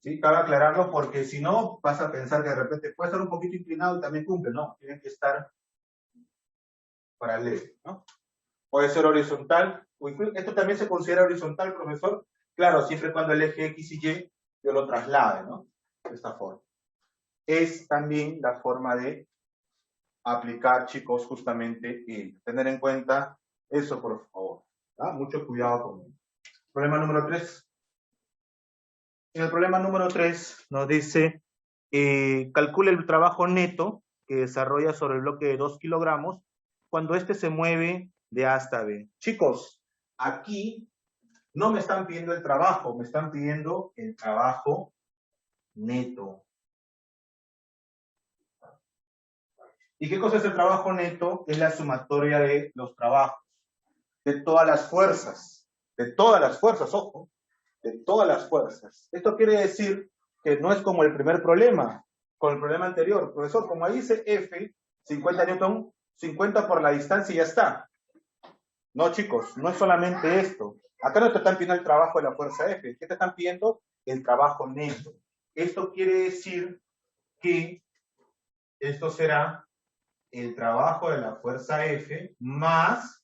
¿Sí? Cabe aclararlo porque si no, vas a pensar que de repente puede estar un poquito inclinado y también cumple, ¿no? Tiene que estar paralelo, ¿no? Puede ser horizontal, esto también se considera horizontal, profesor, claro, siempre cuando el eje X y Y yo lo traslade, ¿no? De esta forma. Es también la forma de aplicar, chicos, justamente y tener en cuenta eso, por favor. ¿Ah? Mucho cuidado con ello. Problema número 3. En el problema número 3 nos dice, calcule el trabajo neto que desarrolla sobre el bloque de 2 kilogramos cuando éste se mueve de A hasta B. Chicos, aquí no me están pidiendo el trabajo, me están pidiendo el trabajo neto. ¿Y qué cosa es el trabajo neto? Es la sumatoria de los trabajos. de todas las fuerzas. De todas las fuerzas, ojo. De todas las fuerzas. Esto quiere decir que no es como el primer problema, con el problema anterior. Profesor, como ahí dice F, 50 newton, 50 por la distancia y ya está. No, chicos, no es solamente esto. Acá no te están pidiendo el trabajo de la fuerza F. ¿Qué te están pidiendo? El trabajo neto. Esto quiere decir que esto será el trabajo de la fuerza F más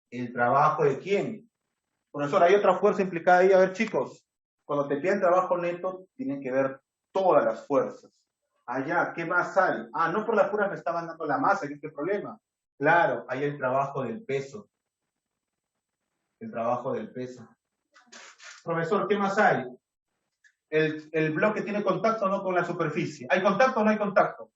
el trabajo de ¿quién? Profesor, hay otra fuerza implicada ahí. A ver, chicos, cuando te piden trabajo neto, tienen que ver todas las fuerzas. Allá, ¿qué más hay? Ah, no por las puras me estaban dando la masa, ¿qué es el problema? Claro, hay el trabajo del peso. El trabajo del peso. Profesor, ¿qué más hay? El bloque tiene contacto o no con la superficie. ¿Hay contacto o no hay contacto?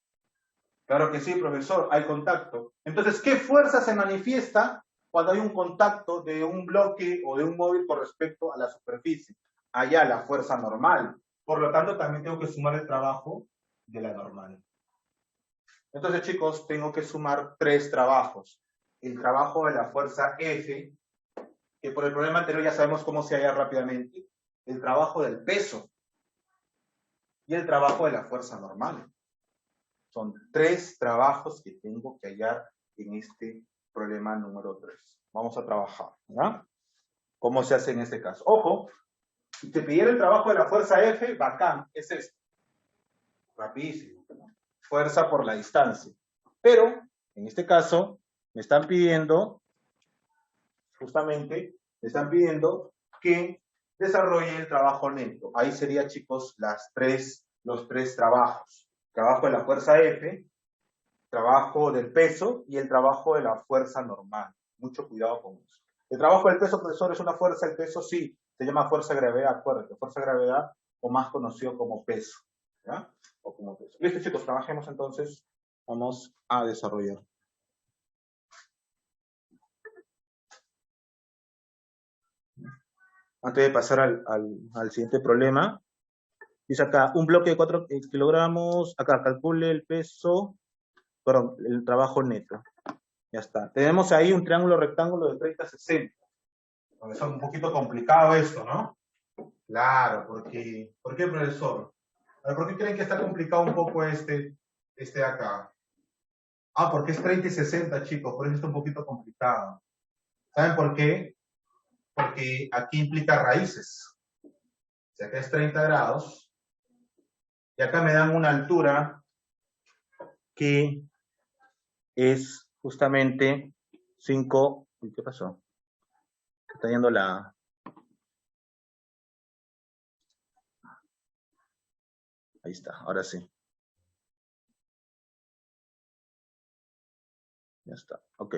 Claro que sí, profesor, hay contacto. Entonces, ¿qué fuerza se manifiesta cuando hay un contacto de un bloque o de un móvil con respecto a la superficie? Allá la fuerza normal. Por lo tanto, también tengo que sumar el trabajo de la normal. Entonces, chicos, tengo que sumar 3 trabajos. El trabajo de la fuerza F, que por el problema anterior ya sabemos cómo se halla rápidamente. El trabajo del peso. Y el trabajo de la fuerza normal. Son 3 trabajos que tengo que hallar en este problema número 3. Vamos a trabajar, ¿ya? ¿Cómo se hace en este caso? Ojo, si te pidiera el trabajo de la fuerza F, bacán, es esto. Rapidísimo. Fuerza por la distancia. Pero, en este caso, me están pidiendo, justamente, me están pidiendo que desarrolle el trabajo neto. Ahí sería, chicos, los 3 trabajos. Trabajo de la fuerza F, trabajo del peso y el trabajo de la fuerza normal. Mucho cuidado con eso. El trabajo del peso, profesor, es una fuerza, el peso sí, se llama fuerza de gravedad, acuérdate, fuerza de gravedad o más conocido como peso. ¿Ya? O como peso. Listo, chicos, trabajemos entonces. Vamos a desarrollar. Antes de pasar al siguiente problema, dice acá, un bloque de 4 kilogramos, acá calcule el peso, perdón, el trabajo neto. Ya está. Tenemos ahí un triángulo rectángulo de 30-60. Es un poquito complicado esto, ¿no? Claro, porque, ¿por qué, profesor? A ver, ¿por qué creen que está complicado un poco este de acá? Ah, porque es 30 y 60, chicos, por eso está un poquito complicado. ¿Saben por qué? Porque aquí implica raíces. O sea, acá es 30 grados. Y acá me dan una altura que es justamente 5. Uy, ¿qué pasó? Está yendo la... Ahí está, ahora sí. Ya está, ok.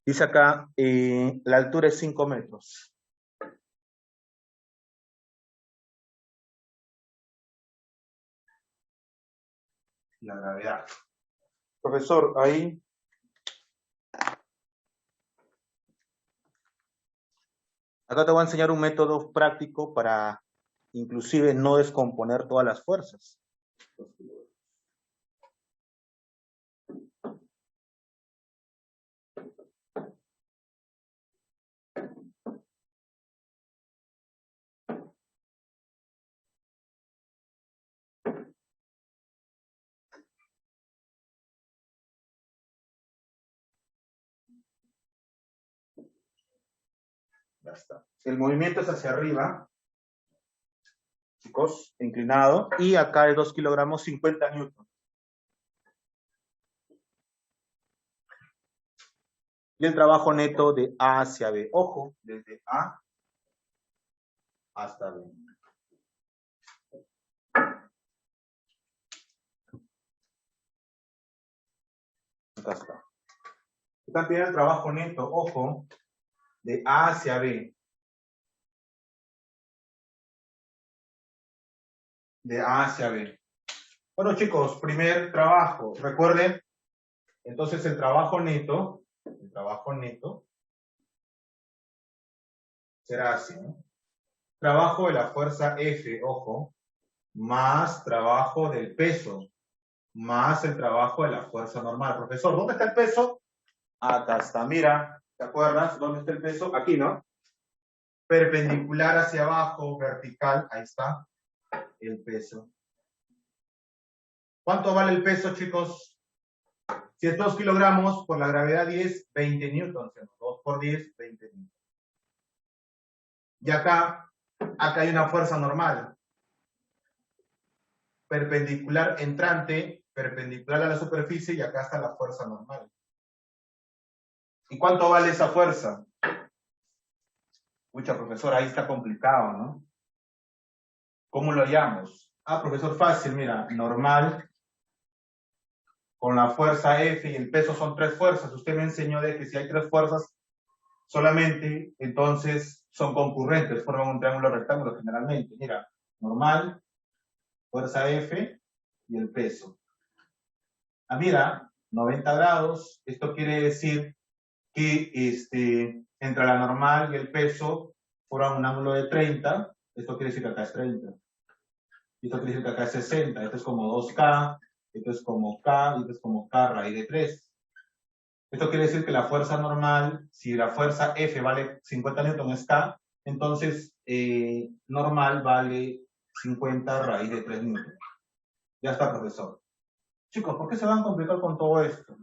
Dice acá, la altura es 5 metros. La gravedad. Profesor, ahí... Acá te voy a enseñar un método práctico para inclusive no descomponer todas las fuerzas. Ya está. El movimiento es hacia arriba, chicos, inclinado, y acá de 2 kilogramos, 50 newton. Y el trabajo neto de A hacia B. Ojo, desde A hasta B. Acá está. Están pidiendo el trabajo neto, ojo, de A hacia B. De A hacia B. Bueno, chicos, primer trabajo. Recuerden, entonces el trabajo neto será así, ¿no? Trabajo de la fuerza F, ojo, más trabajo del peso, más el trabajo de la fuerza normal. Profesor, ¿dónde está el peso? Acá está, mira, ¿Te acuerdas? ¿Dónde está el peso? Aquí, ¿no? Perpendicular hacia abajo, vertical, ahí está el peso. ¿Cuánto vale el peso, chicos? Si es 2 kilogramos, por la gravedad 10, 20 newtons. 2 por 10, 20 newtons. Y acá hay una fuerza normal. Perpendicular entrante, perpendicular a la superficie, y acá está la fuerza normal. ¿Y cuánto vale esa fuerza? Mucha, profesor, ahí está complicado, ¿no? ¿Cómo lo hallamos? Ah, profesor, fácil, mira, normal, con la fuerza F y el peso son 3 fuerzas. Usted me enseñó de que si hay 3 fuerzas solamente, entonces son concurrentes, forman un triángulo rectángulo generalmente. Mira, normal, fuerza F y el peso. Ah, mira, 90 grados, esto quiere decir que entre la normal y el peso forman un ángulo de 30, esto quiere decir que acá es 30. Esto quiere decir que acá es 60, esto es como 2K, esto es como K, y esto es como K raíz de 3. Esto quiere decir que la fuerza normal, si la fuerza F vale 50 newton es K, entonces normal vale 50 raíz de 3 newton. Ya está, profesor. Chicos, ¿por qué se van a complicar con todo esto?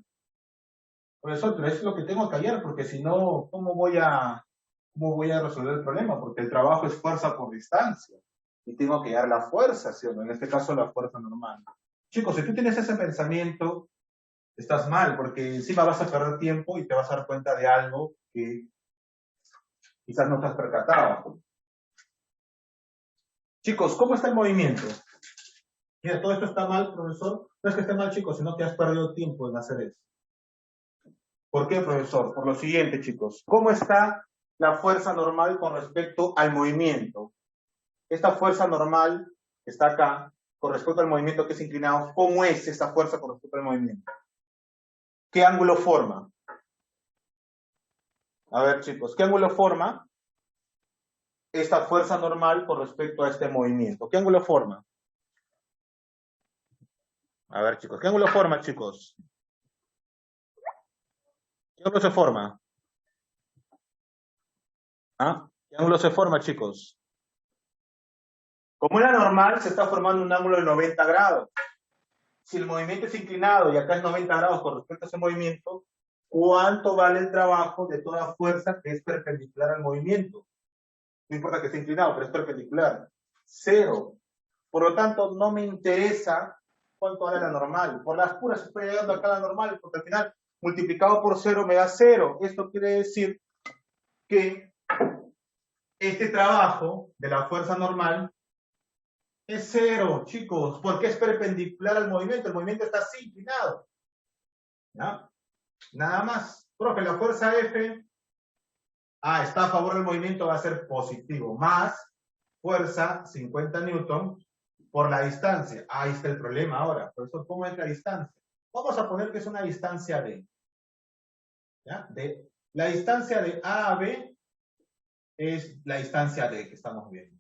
Profesor, pero es lo que tengo que hallar, porque si no, ¿cómo voy a resolver el problema? Porque el trabajo es fuerza por distancia. Y tengo que hallar la fuerza, ¿sí o no? En este caso, la fuerza normal. Chicos, si tú tienes ese pensamiento, estás mal, porque encima vas a perder tiempo y te vas a dar cuenta de algo que quizás no te has percatado. Chicos, ¿cómo está el movimiento? Mira, todo esto está mal, profesor. No es que esté mal, chicos, sino que has perdido tiempo en hacer eso. ¿Por qué, profesor? Por lo siguiente, chicos. ¿Cómo está la fuerza normal con respecto al movimiento? Esta fuerza normal está acá, con respecto al movimiento que es inclinado. ¿Cómo es esta fuerza con respecto al movimiento? ¿Qué ángulo forma? A ver, chicos, ¿qué ángulo forma esta fuerza normal con respecto a este movimiento? ¿Qué ángulo forma? A ver, chicos, ¿qué ángulo forma, chicos? ¿Qué ángulo se forma? ¿Ah? ¿Qué ángulo se forma, chicos? Como era normal, se está formando un ángulo de 90 grados. Si el movimiento es inclinado y acá es 90 grados con respecto a ese movimiento, ¿cuánto vale el trabajo de toda fuerza que es perpendicular al movimiento? No importa que esté inclinado, pero es perpendicular. 0. Por lo tanto, no me interesa cuánto vale la normal. Por las puras estoy llegando acá a la normal, porque al final, multiplicado por 0 me da 0. Esto quiere decir que este trabajo de la fuerza normal es 0, chicos, porque es perpendicular al movimiento. El movimiento está así, inclinado. ¿Ya? Nada más. Profe, la fuerza F está a favor del movimiento, va a ser positivo. Más fuerza, 50 newton, por la distancia. Ahí está el problema ahora. Por eso, ¿cómo es la distancia? Vamos a poner que es una distancia D. ¿Ya? La distancia de A a B es la distancia D que estamos viendo.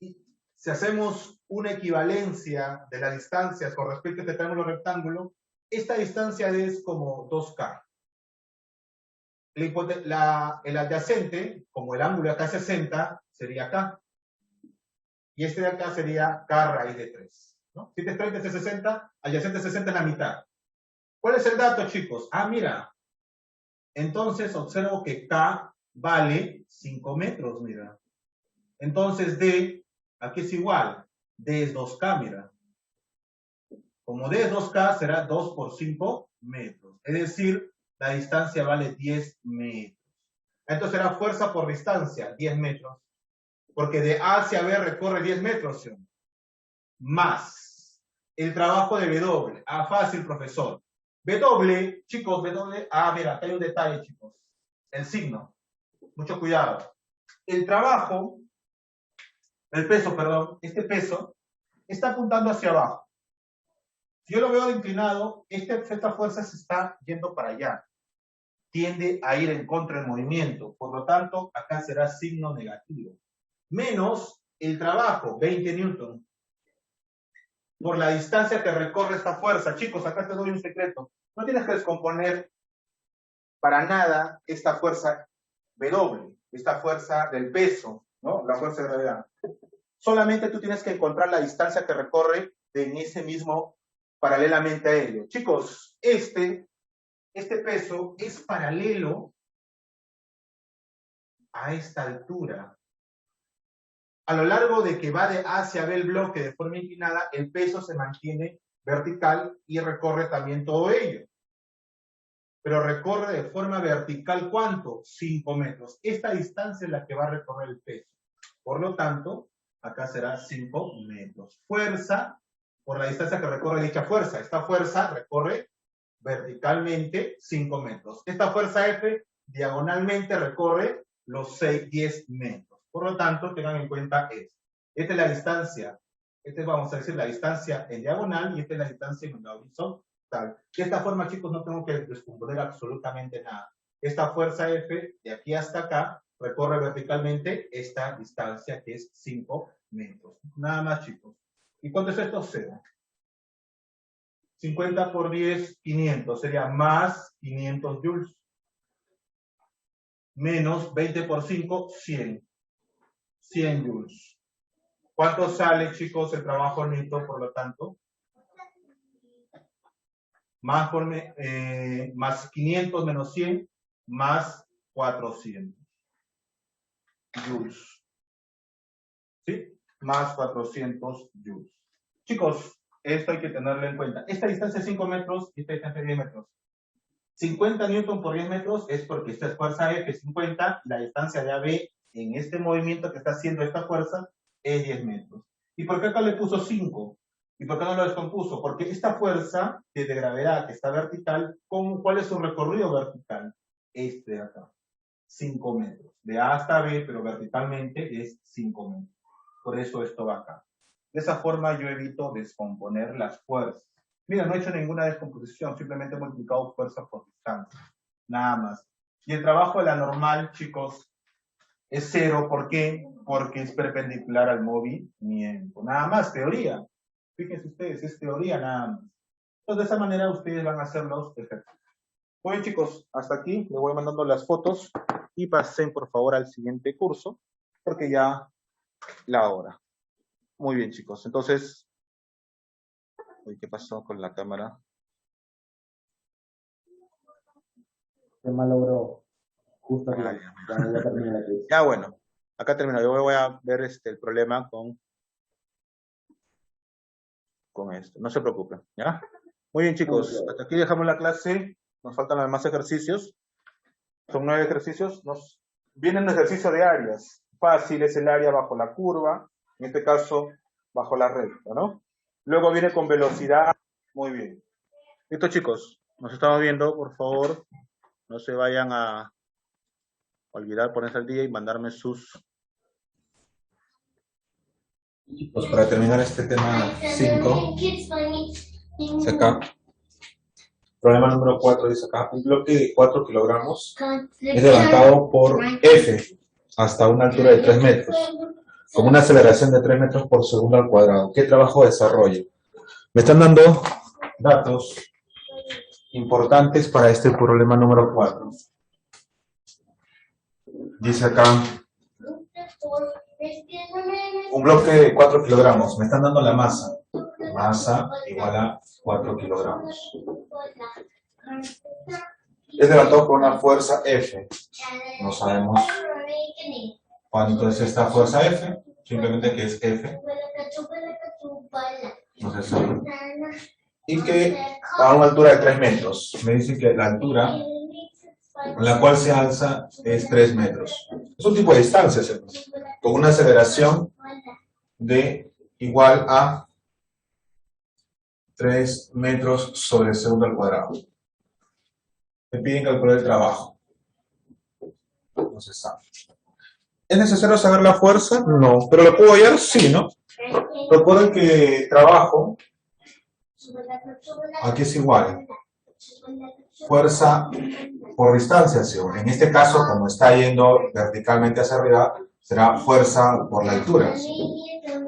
Y si hacemos una equivalencia de las distancias con respecto a este triángulo rectángulo, esta distancia D es como 2K. El adyacente, como el ángulo acá es 60, sería acá. Y este de acá sería K raíz de 3. ¿No? Si este es 30, este es 60, adyacente 60 es la mitad. ¿Cuál es el dato, chicos? Mira. Entonces observo que K vale 5 metros, mira. Entonces D, aquí es igual. D es 2K, mira. Como D es 2K, será 2 por 5 metros. Es decir, la distancia vale 10 metros. Entonces será fuerza por distancia, 10 metros. Porque de A hacia B recorre 10 metros, ¿sí? Más el trabajo de W. Fácil, profesor. W, chicos, W. Mira, acá hay un detalle, chicos. El signo. Mucho cuidado. El trabajo, el peso, perdón, este peso, está apuntando hacia abajo. Si yo lo veo inclinado, esta fuerza se está yendo para allá. Tiende a ir en contra del movimiento. Por lo tanto, acá será signo negativo. Menos el trabajo, 20 newton. Por la distancia que recorre esta fuerza. Chicos, acá te doy un secreto. No tienes que descomponer para nada esta fuerza W, esta fuerza del peso, ¿no? La fuerza de gravedad. Solamente tú tienes que encontrar la distancia que recorre en ese mismo paralelamente a ello. Chicos, este peso es paralelo a esta altura. A lo largo de que va de A hacia B el bloque de forma inclinada, el peso se mantiene vertical y recorre también todo ello. Pero recorre de forma vertical, ¿cuánto? 5 metros. Esta distancia es la que va a recorrer el peso. Por lo tanto, acá será 5 metros. Fuerza, por la distancia que recorre dicha fuerza. Esta fuerza recorre verticalmente 5 metros. Esta fuerza F, diagonalmente, recorre los 10 metros. Por lo tanto, tengan en cuenta esto. Esta es la distancia. Esta es, vamos a decir, la distancia en diagonal y esta es la distancia en la horizontal. De esta forma, chicos, no tengo que descomponer absolutamente nada. Esta fuerza F, de aquí hasta acá, recorre verticalmente esta distancia que es 5 metros. Nada más, chicos. ¿Y cuánto es esto? 0. 50 por 10, 500. Sería más 500 joules. Menos 20 por 5, 100. 100 joules. ¿Cuánto sale, chicos, el trabajo neto, por lo tanto? Más 500 menos 100, más 400 joules. ¿Sí? Más 400 joules. Chicos, esto hay que tenerlo en cuenta. Esta distancia es 5 metros y esta distancia es 10 metros. 50 newton por 10 metros es porque esta es fuerza F, 50, la distancia de AB en este movimiento que está haciendo esta fuerza es 10 metros. ¿Y por qué acá le puso 5? ¿Y por qué no lo descompuso? Porque esta fuerza de gravedad que está vertical, ¿cuál es su recorrido vertical? Este de acá, 5 metros. De A hasta B, pero verticalmente es 5 metros. Por eso esto va acá. De esa forma yo evito descomponer las fuerzas. Mira, no he hecho ninguna descomposición, simplemente he multiplicado fuerza por distancia. Nada más. Y el trabajo de la normal, chicos, es 0. ¿Por qué? Porque es perpendicular al movimiento. Nada más, teoría. Fíjense ustedes, es teoría nada más. Entonces, de esa manera ustedes van a hacer los ejercicios. Muy bien, chicos, hasta aquí. Les voy mandando las fotos y pasen, por favor, al siguiente curso, porque ya la hora. Muy bien, chicos. Entonces, ¿qué pasó con la cámara? Se malogró. Justo aquí. Ya terminé la crisis. Ya, bueno. Acá termino. Yo voy a ver el problema con esto. No se preocupen, ¿ya? Muy bien, chicos. Hasta aquí dejamos la clase. Nos faltan los demás ejercicios. Son 9 ejercicios. Viene un ejercicio de áreas. Fácil es el área bajo la curva. En este caso, bajo la recta, ¿no? Luego viene con velocidad. Muy bien. Listo, chicos. Nos estamos viendo, por favor. No se vayan a olvidar ponerse al día y mandarme sus... Pues para terminar este tema 5, dice acá, problema número 4, dice acá, un bloque de 4 kilogramos es levantado por F hasta una altura de 3 metros, con una aceleración de 3 metros por segundo al cuadrado. ¿Qué trabajo desarrolla? Me están dando datos importantes para este problema número 4. Dice acá, un bloque de 4 kilogramos. Me están dando la masa. Masa igual a 4 kilogramos. Es levantado por una fuerza F. No sabemos cuánto es esta fuerza F. Simplemente que es F. No se sabe. Y que a una altura de 3 metros. Me dice que la altura en la cual se alza es 3 metros. Es un tipo de distancia, ¿cierto? Con una aceleración de igual a 3 metros sobre el segundo al cuadrado. Me piden calcular el trabajo. No se sabe. ¿Es necesario saber la fuerza? No. ¿Pero lo puedo hallar? Sí, ¿no? Recuerden que trabajo aquí es igual. Fuerza por distanciación. En este caso, como está yendo verticalmente hacia arriba, será fuerza por la altura.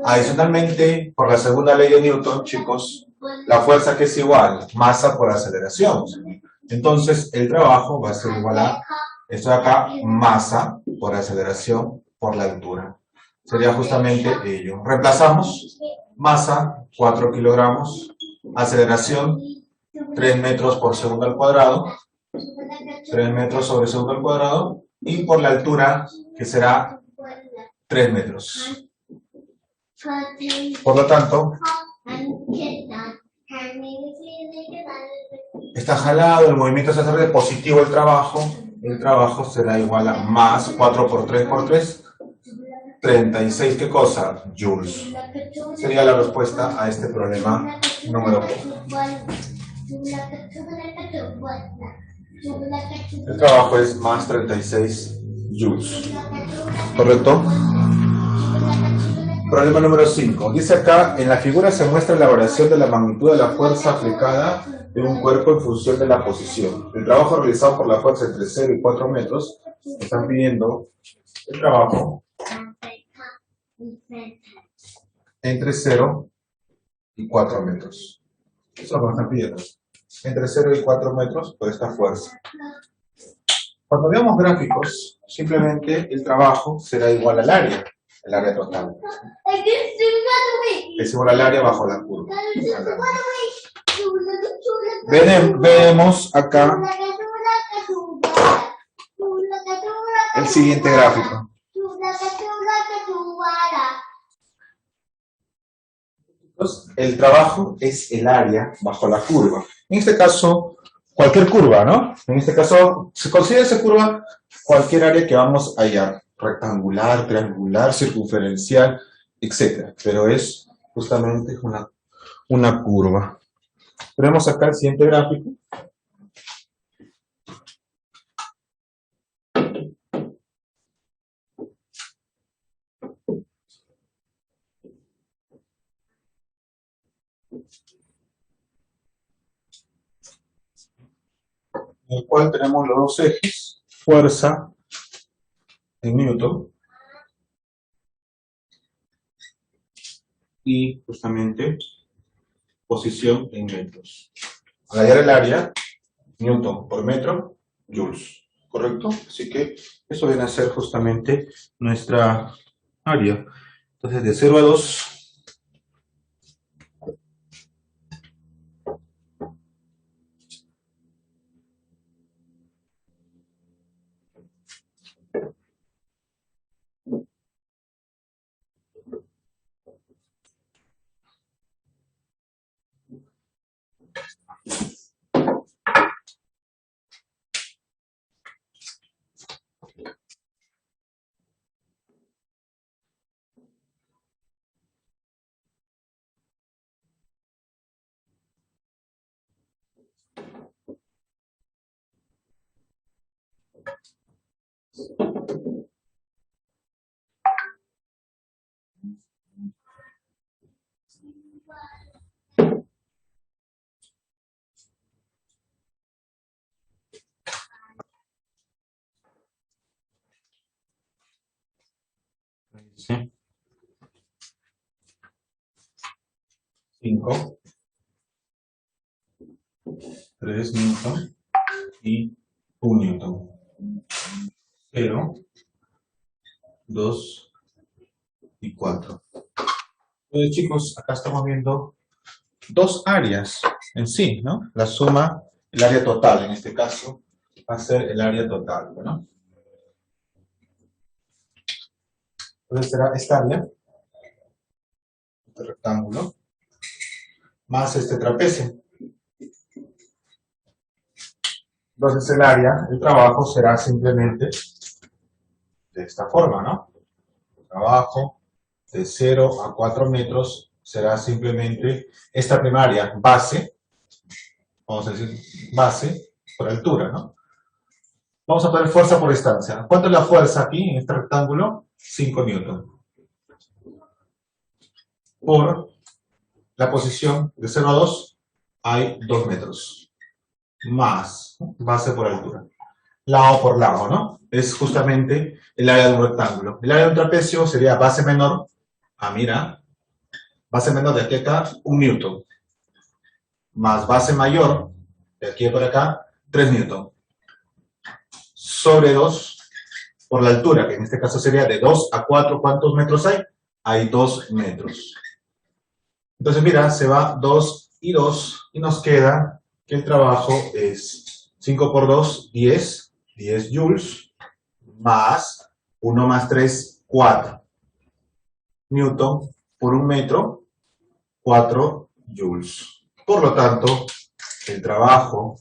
Adicionalmente, por la segunda ley de Newton, chicos, la fuerza que es igual, masa por aceleración. Entonces, el trabajo va a ser igual a, esto de acá, masa por aceleración por la altura. Sería justamente ello. Reemplazamos, masa, 4 kilogramos, aceleración, 3 metros por segundo al cuadrado, 3 metros sobre segundo al cuadrado, y por la altura, que será 3 metros. Por lo tanto, está jalado, el movimiento se hace de positivo el trabajo será igual a más 4 por 3 por 3, 36, ¿qué cosa? Joules. Sería la respuesta a este problema número 4. El trabajo es más 36 joules. ¿Correcto? Problema número 5. Dice acá, en la figura se muestra la variación de la magnitud de la fuerza aplicada de un cuerpo en función de la posición. El trabajo realizado por la fuerza entre 0 y 4 metros, están pidiendo el trabajo entre 0 y 4 metros. Eso es lo que me están pidiendo. Entre 0 y 4 metros por esta fuerza. Cuando veamos gráficos, simplemente el trabajo será igual al área, el área total. Es igual al área bajo la curva. Vemos acá el siguiente gráfico. Entonces, el trabajo es el área bajo la curva. En este caso, cualquier curva, ¿no? En este caso, se considera esa curva cualquier área que vamos a hallar. Rectangular, triangular, circunferencial, etc. Pero es justamente una curva. Tenemos acá el siguiente gráfico. En el cual tenemos los dos ejes, fuerza en Newton y justamente posición en metros. Al hallar el área, Newton por metro, joules, ¿correcto? Así que eso viene a ser justamente nuestra área. Entonces de 0 a 2, ¿sí? 5, 3 Newton y 1 Newton. 0, 2 y 4. Entonces, chicos, acá estamos viendo dos áreas en sí, ¿no? La suma, el área total, en este caso, va a ser el área total, ¿no? Entonces será esta área, este rectángulo, más este trapecio. Entonces el área, el trabajo será simplemente de esta forma, ¿no? El trabajo de 0 a 4 metros será simplemente esta primaria, base, vamos a decir base por altura, ¿no? Vamos a poner fuerza por distancia. ¿Cuánto es la fuerza aquí en este rectángulo? 5 newton. Por la posición de 0 a 2 hay 2 metros. Más base por altura. Lado por lado, ¿no? Es justamente el área de un rectángulo. El área de un trapecio sería base menor. Mira. Base menor de aquí a acá, 1 newton. Más base mayor, de aquí para acá, 3 newton. Sobre 2 por la altura, que en este caso sería de 2 a 4, ¿cuántos metros hay? Hay 2 metros. Entonces, mira, se va 2 y 2, y nos queda que el trabajo es 5 por 2, 10 joules, más 1 más 3, 4 newton por 1 metro, 4 joules. Por lo tanto, el trabajo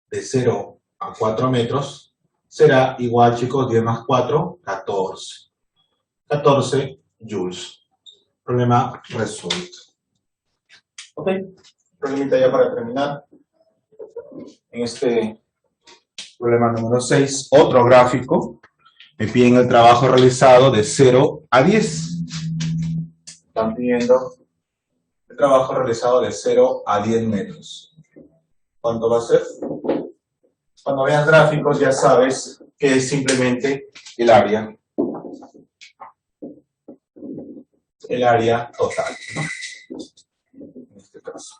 de 0 a 4 metros será igual, chicos, 10 más 4, 14. 14 joules. Problema resuelto. Ok, problemita ya para terminar. En este problema número 6, otro gráfico. Me piden el trabajo realizado de 0 a 10. Están pidiendo el trabajo realizado de 0 a 10 metros. ¿Cuánto va a ser? Cuando veas gráficos ya sabes que es simplemente el área. El área total, ¿no? En este caso.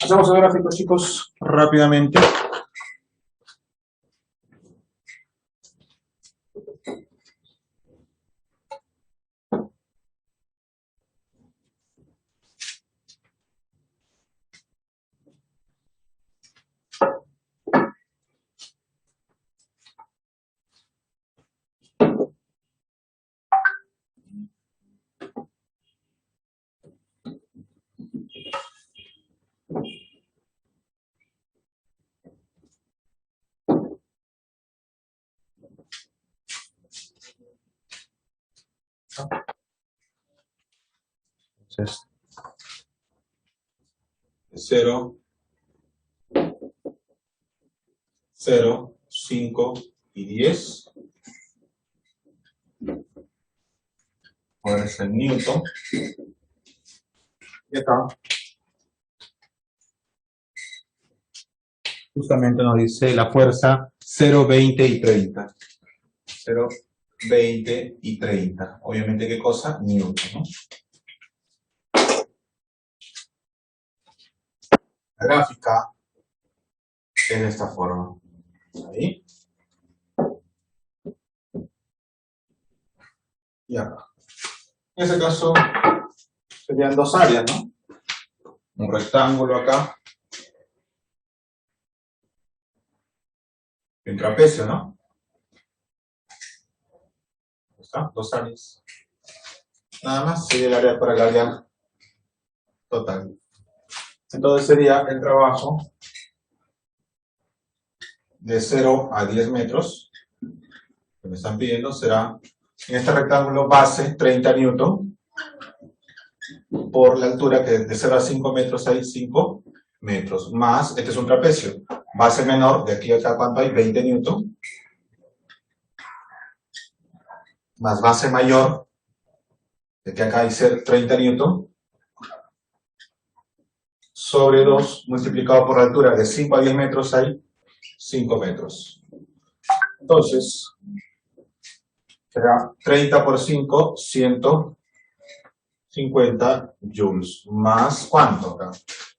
Hacemos el gráfico, chicos, rápidamente. Entonces, 0, 0, 5 y 10. Ahora es el newton. Y acá justamente nos dice la fuerza 0, 20 y 30. 0, 20 y 30. Obviamente, ¿qué cosa? Newton, ¿no? La gráfica es de esta forma. Ahí. Y acá. En ese caso, serían dos áreas, ¿no? Un rectángulo acá. Y un trapecio, ¿no? Ahí está, dos áreas. Nada más sería el área para el área total. Entonces sería el trabajo de 0 a 10 metros que me están pidiendo será en este rectángulo base 30 newton por la altura que de 0 a 5 metros hay 5 metros más, este es un trapecio, base menor de aquí a acá cuánto hay 20 newton más base mayor de aquí a acá hay 30 newton sobre 2 multiplicado por la altura de 5 a 10 metros hay 5 metros. Entonces, será 30 por 5, 150 joules. ¿Más cuánto acá?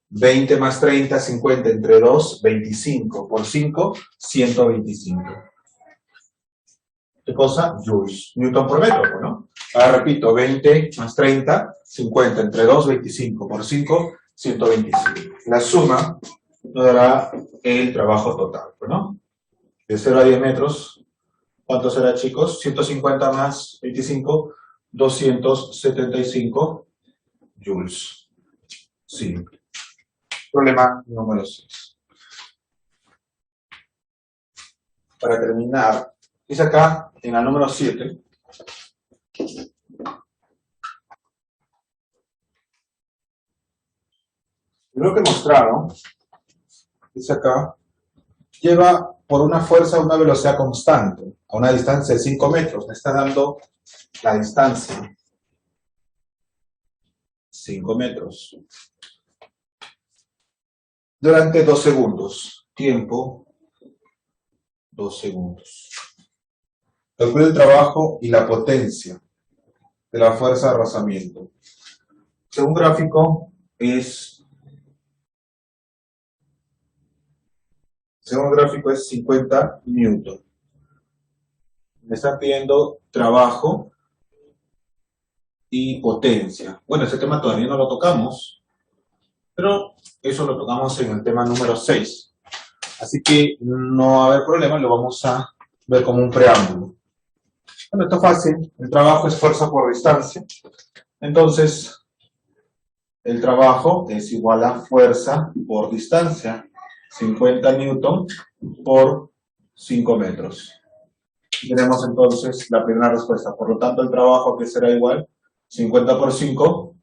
20 más 30, 50 entre 2, 25. Por 5, 125. ¿Qué cosa? Joules. Newton por metro, ¿no? Ahora repito, 20 más 30, 50 entre 2, 25. Por 5, 125. La suma nos dará el trabajo total, ¿no? De 0 a 10 metros, ¿cuánto será, chicos? 150 más 25, 275 joules. Sí. Problema número 6. Para terminar, dice acá, en la número 7, lo que mostraron, dice acá, lleva por una fuerza a una velocidad constante, a una distancia de 5 metros. Me está dando la distancia. 5 metros. Durante 2 segundos. Tiempo, 2 segundos. Calcula el trabajo y la potencia de la fuerza de arrasamiento. Según gráfico, es segundo gráfico es 50 newton. Me están pidiendo trabajo y potencia. Bueno, ese tema todavía no lo tocamos, pero eso lo tocamos en el tema número 6. Así que no va a haber problema, lo vamos a ver como un preámbulo. Bueno, esto es fácil. El trabajo es fuerza por distancia. Entonces, el trabajo es igual a fuerza por distancia. 50 newton por 5 metros. Y tenemos entonces la primera respuesta. Por lo tanto, el trabajo que será igual 50 por 5,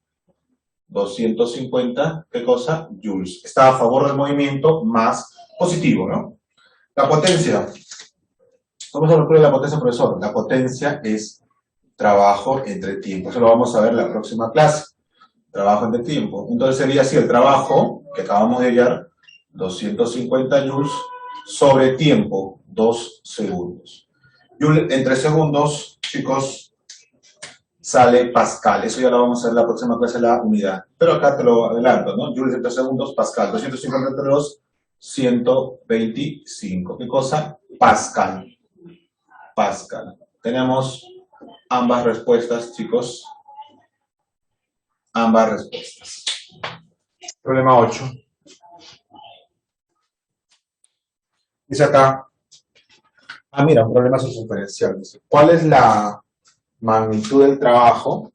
250, ¿qué cosa? Joules. Está a favor del movimiento más positivo, ¿no? La potencia. ¿Cómo se refiere la potencia, profesor? La potencia es trabajo entre tiempo. Eso lo vamos a ver en la próxima clase. Trabajo entre tiempo. Entonces sería así el trabajo que acabamos de hallar, 250 joules sobre tiempo, 2 segundos. Joule entre segundos, chicos, sale pascal. Eso ya lo vamos a ver en la próxima clase, la unidad. Pero acá te lo adelanto, ¿no? Joules entre segundos, pascal. 250 entre 2, 125. ¿Qué cosa? Pascal. Pascal. Tenemos ambas respuestas, chicos. Ambas respuestas. Problema 8. Dice acá. Ah, mira, un problema circunferencial. Dice, ¿cuál es la magnitud del trabajo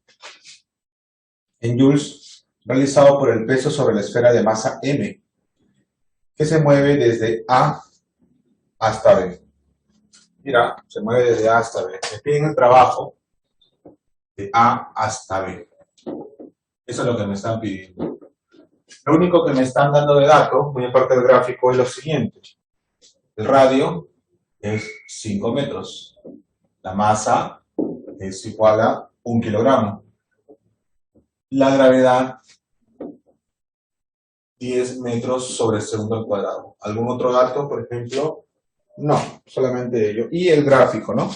en joules realizado por el peso sobre la esfera de masa M, que se mueve desde A hasta B? Mira, se mueve desde A hasta B. Me piden el trabajo de A hasta B. Eso es lo que me están pidiendo. Lo único que me están dando de dato, muy aparte del gráfico, es lo siguiente. El radio es 5 metros. La masa es igual a 1 kilogramo. La gravedad, 10 metros sobre segundo al cuadrado. ¿Algún otro dato, por ejemplo? No, solamente ello. Y el gráfico, ¿no?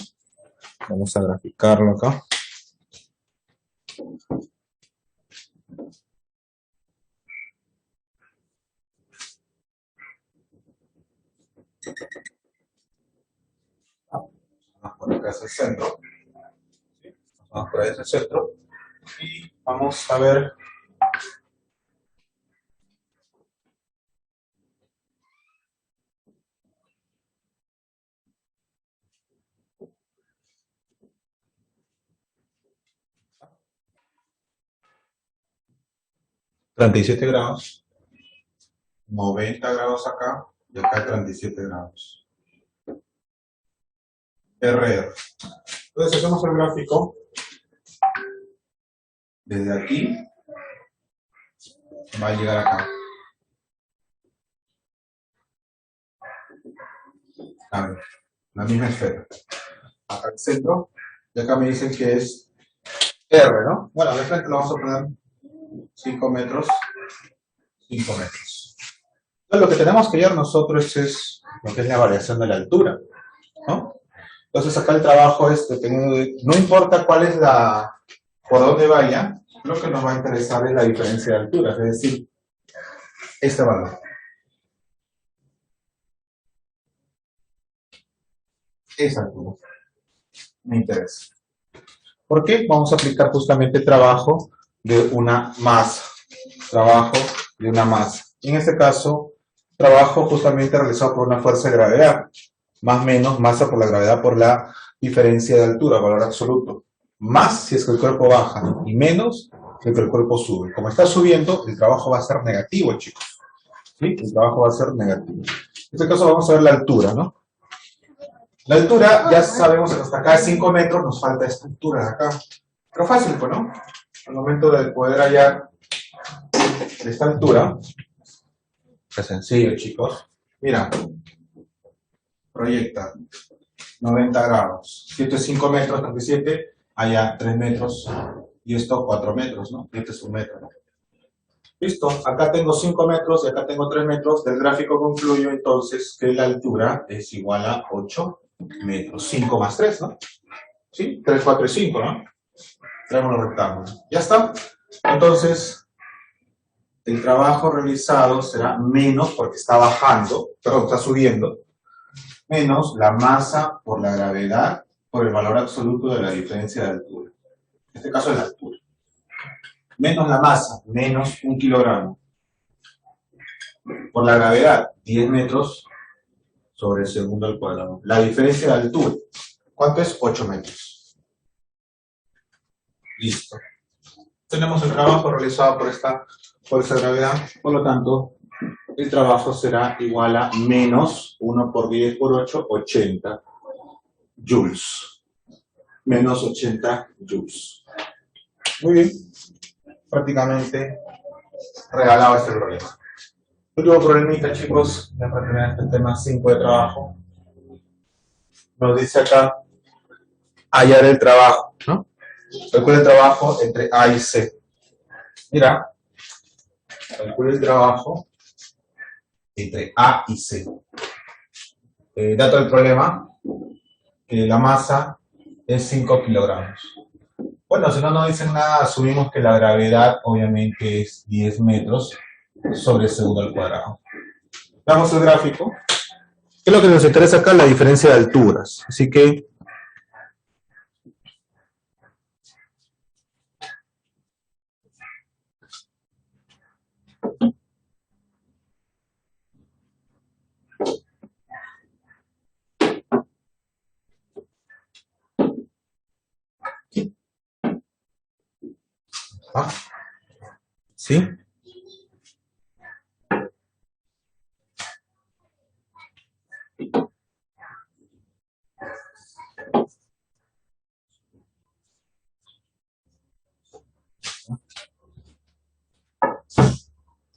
Vamos a graficarlo acá. Vamos por acá hacia el centro. Vamos por ahí hacia el centro. Y vamos a ver. $37 grados. 90 grados acá. Y acá 37 grados. RR. Entonces hacemos el gráfico desde aquí va a llegar acá. A ver, la misma esfera. Acá al centro, y acá me dicen que es R, ¿no? Bueno, de frente lo vamos a poner 5 metros, 5 metros. Entonces lo que tenemos que hallar nosotros es lo que es la variación de la altura, ¿no? Entonces acá el trabajo es dependiendo de, no importa cuál es la, por dónde vaya, lo que nos va a interesar es la diferencia de altura, es decir, este valor. Esa altura me interesa. ¿Por qué? Vamos a aplicar justamente trabajo de una masa. Trabajo de una masa. En este caso, trabajo justamente realizado por una fuerza de gravedad. Más menos masa por la gravedad por la diferencia de altura, valor absoluto. Más si es que el cuerpo baja y menos si es que el cuerpo sube. Como está subiendo, el trabajo va a ser negativo, chicos. ¿Sí? El trabajo va a ser negativo. En este caso vamos a ver la altura, ¿no? La altura, ya sabemos que hasta acá es 5 metros, nos falta esta altura de acá. Pero fácil, pues, ¿no? Al momento de poder hallar esta altura, es sencillo, chicos. Mira, proyecta 90 grados. Si esto es 5 metros, 37, allá 3 metros, y esto 4 metros, ¿no? Y este es 1 metro, ¿no? Listo, acá tengo 5 metros y acá tengo 3 metros. Del gráfico concluyo entonces que la altura es igual a 8 metros. 5 más 3, ¿no? ¿Sí? 3, 4 y 5, ¿no? Traemos los rectángulos. ¿Ya está? Entonces, el trabajo realizado será menos, porque está bajando, perdón, está subiendo, menos la masa por la gravedad por el valor absoluto de la diferencia de altura. En este caso es la altura. Menos la masa, menos 1 kilogramo. Por la gravedad, 10 metros sobre el segundo al cuadrado. La diferencia de altura, ¿cuánto es? 8 metros. Listo. Tenemos el trabajo realizado por esta fuerza de gravedad, por lo tanto, el trabajo será igual a menos 1 por 10 por 8, 80 joules. Menos 80 joules. Muy bien. Prácticamente regalado este problema. Último problemita, chicos, ya para terminar este tema 5 de trabajo. Nos dice acá hallar el trabajo, ¿no? Calcula el trabajo entre A y C. Mira, calcula el trabajo entre A y C. Dato del problema, que la masa es 5 kilogramos. Bueno, si no nos dicen nada, asumimos que la gravedad obviamente es 10 metros sobre el segundo al cuadrado. Damos el gráfico. ¿Qué es lo que nos interesa acá? La diferencia de alturas. Así que ¿sí?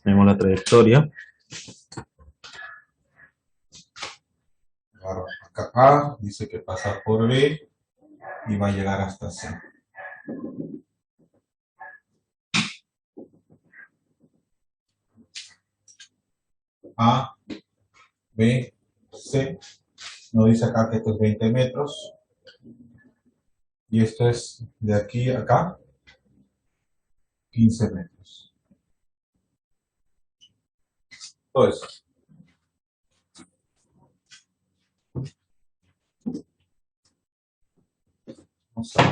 Vemos la trayectoria. Acá A dice que pasa por B y va a llegar hasta C. A, B, C. Nos dice acá que esto es 20 metros. Y esto es de aquí a acá 15 metros. Todo eso. Vamos a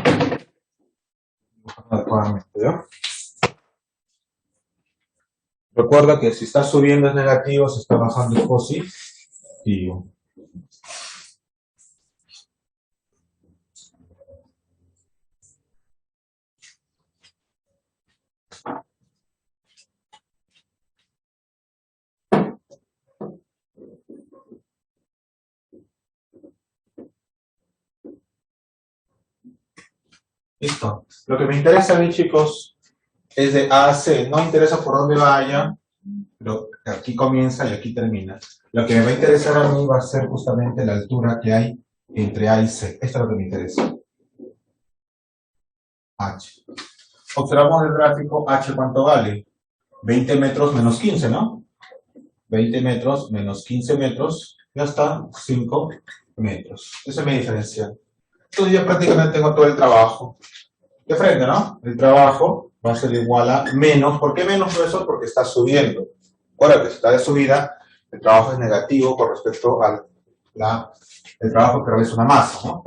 dibujar adecuadamente, ¿ya? Recuerda que si está subiendo es negativo, si está bajando es positivo. Listo. Lo que me interesa a mí, chicos, es de A a C. No me interesa por dónde vaya, pero aquí comienza y aquí termina. Lo que me va a interesar a mí va a ser justamente la altura que hay entre A y C. Esto es lo que me interesa. H. Observamos el gráfico. H, ¿cuánto vale? 20 metros menos 15, ¿no? 20 metros menos 15 metros, ya está, 5 metros. Esa es mi diferencia. Entonces ya prácticamente tengo todo el trabajo de frente, ¿no? El trabajo va a ser igual a menos. ¿Por qué menos, profesor? Porque está subiendo. Ahora que está de subida, el trabajo es negativo con respecto al el trabajo que realiza una masa, ¿no?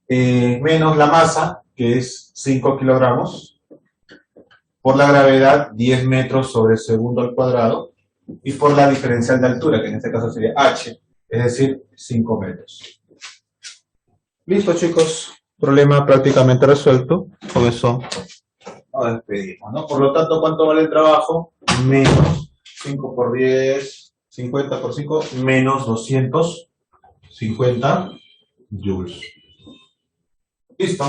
Menos la masa, que es 5 kilogramos, por la gravedad 10 metros sobre el segundo al cuadrado, y por la diferencial de altura, que en este caso sería h, es decir, 5 metros. Listo, chicos, problema prácticamente resuelto. Con eso nos despedimos, ¿no? Por lo tanto, ¿cuánto vale el trabajo? Menos 5 por 10, 50 por 5, menos 250 joules. Listo.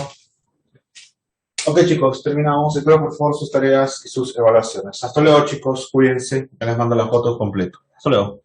Ok, chicos, terminamos. Espero por favor sus tareas y sus evaluaciones. Hasta luego, chicos. Cuídense. Ya les mando la foto completa. Hasta luego.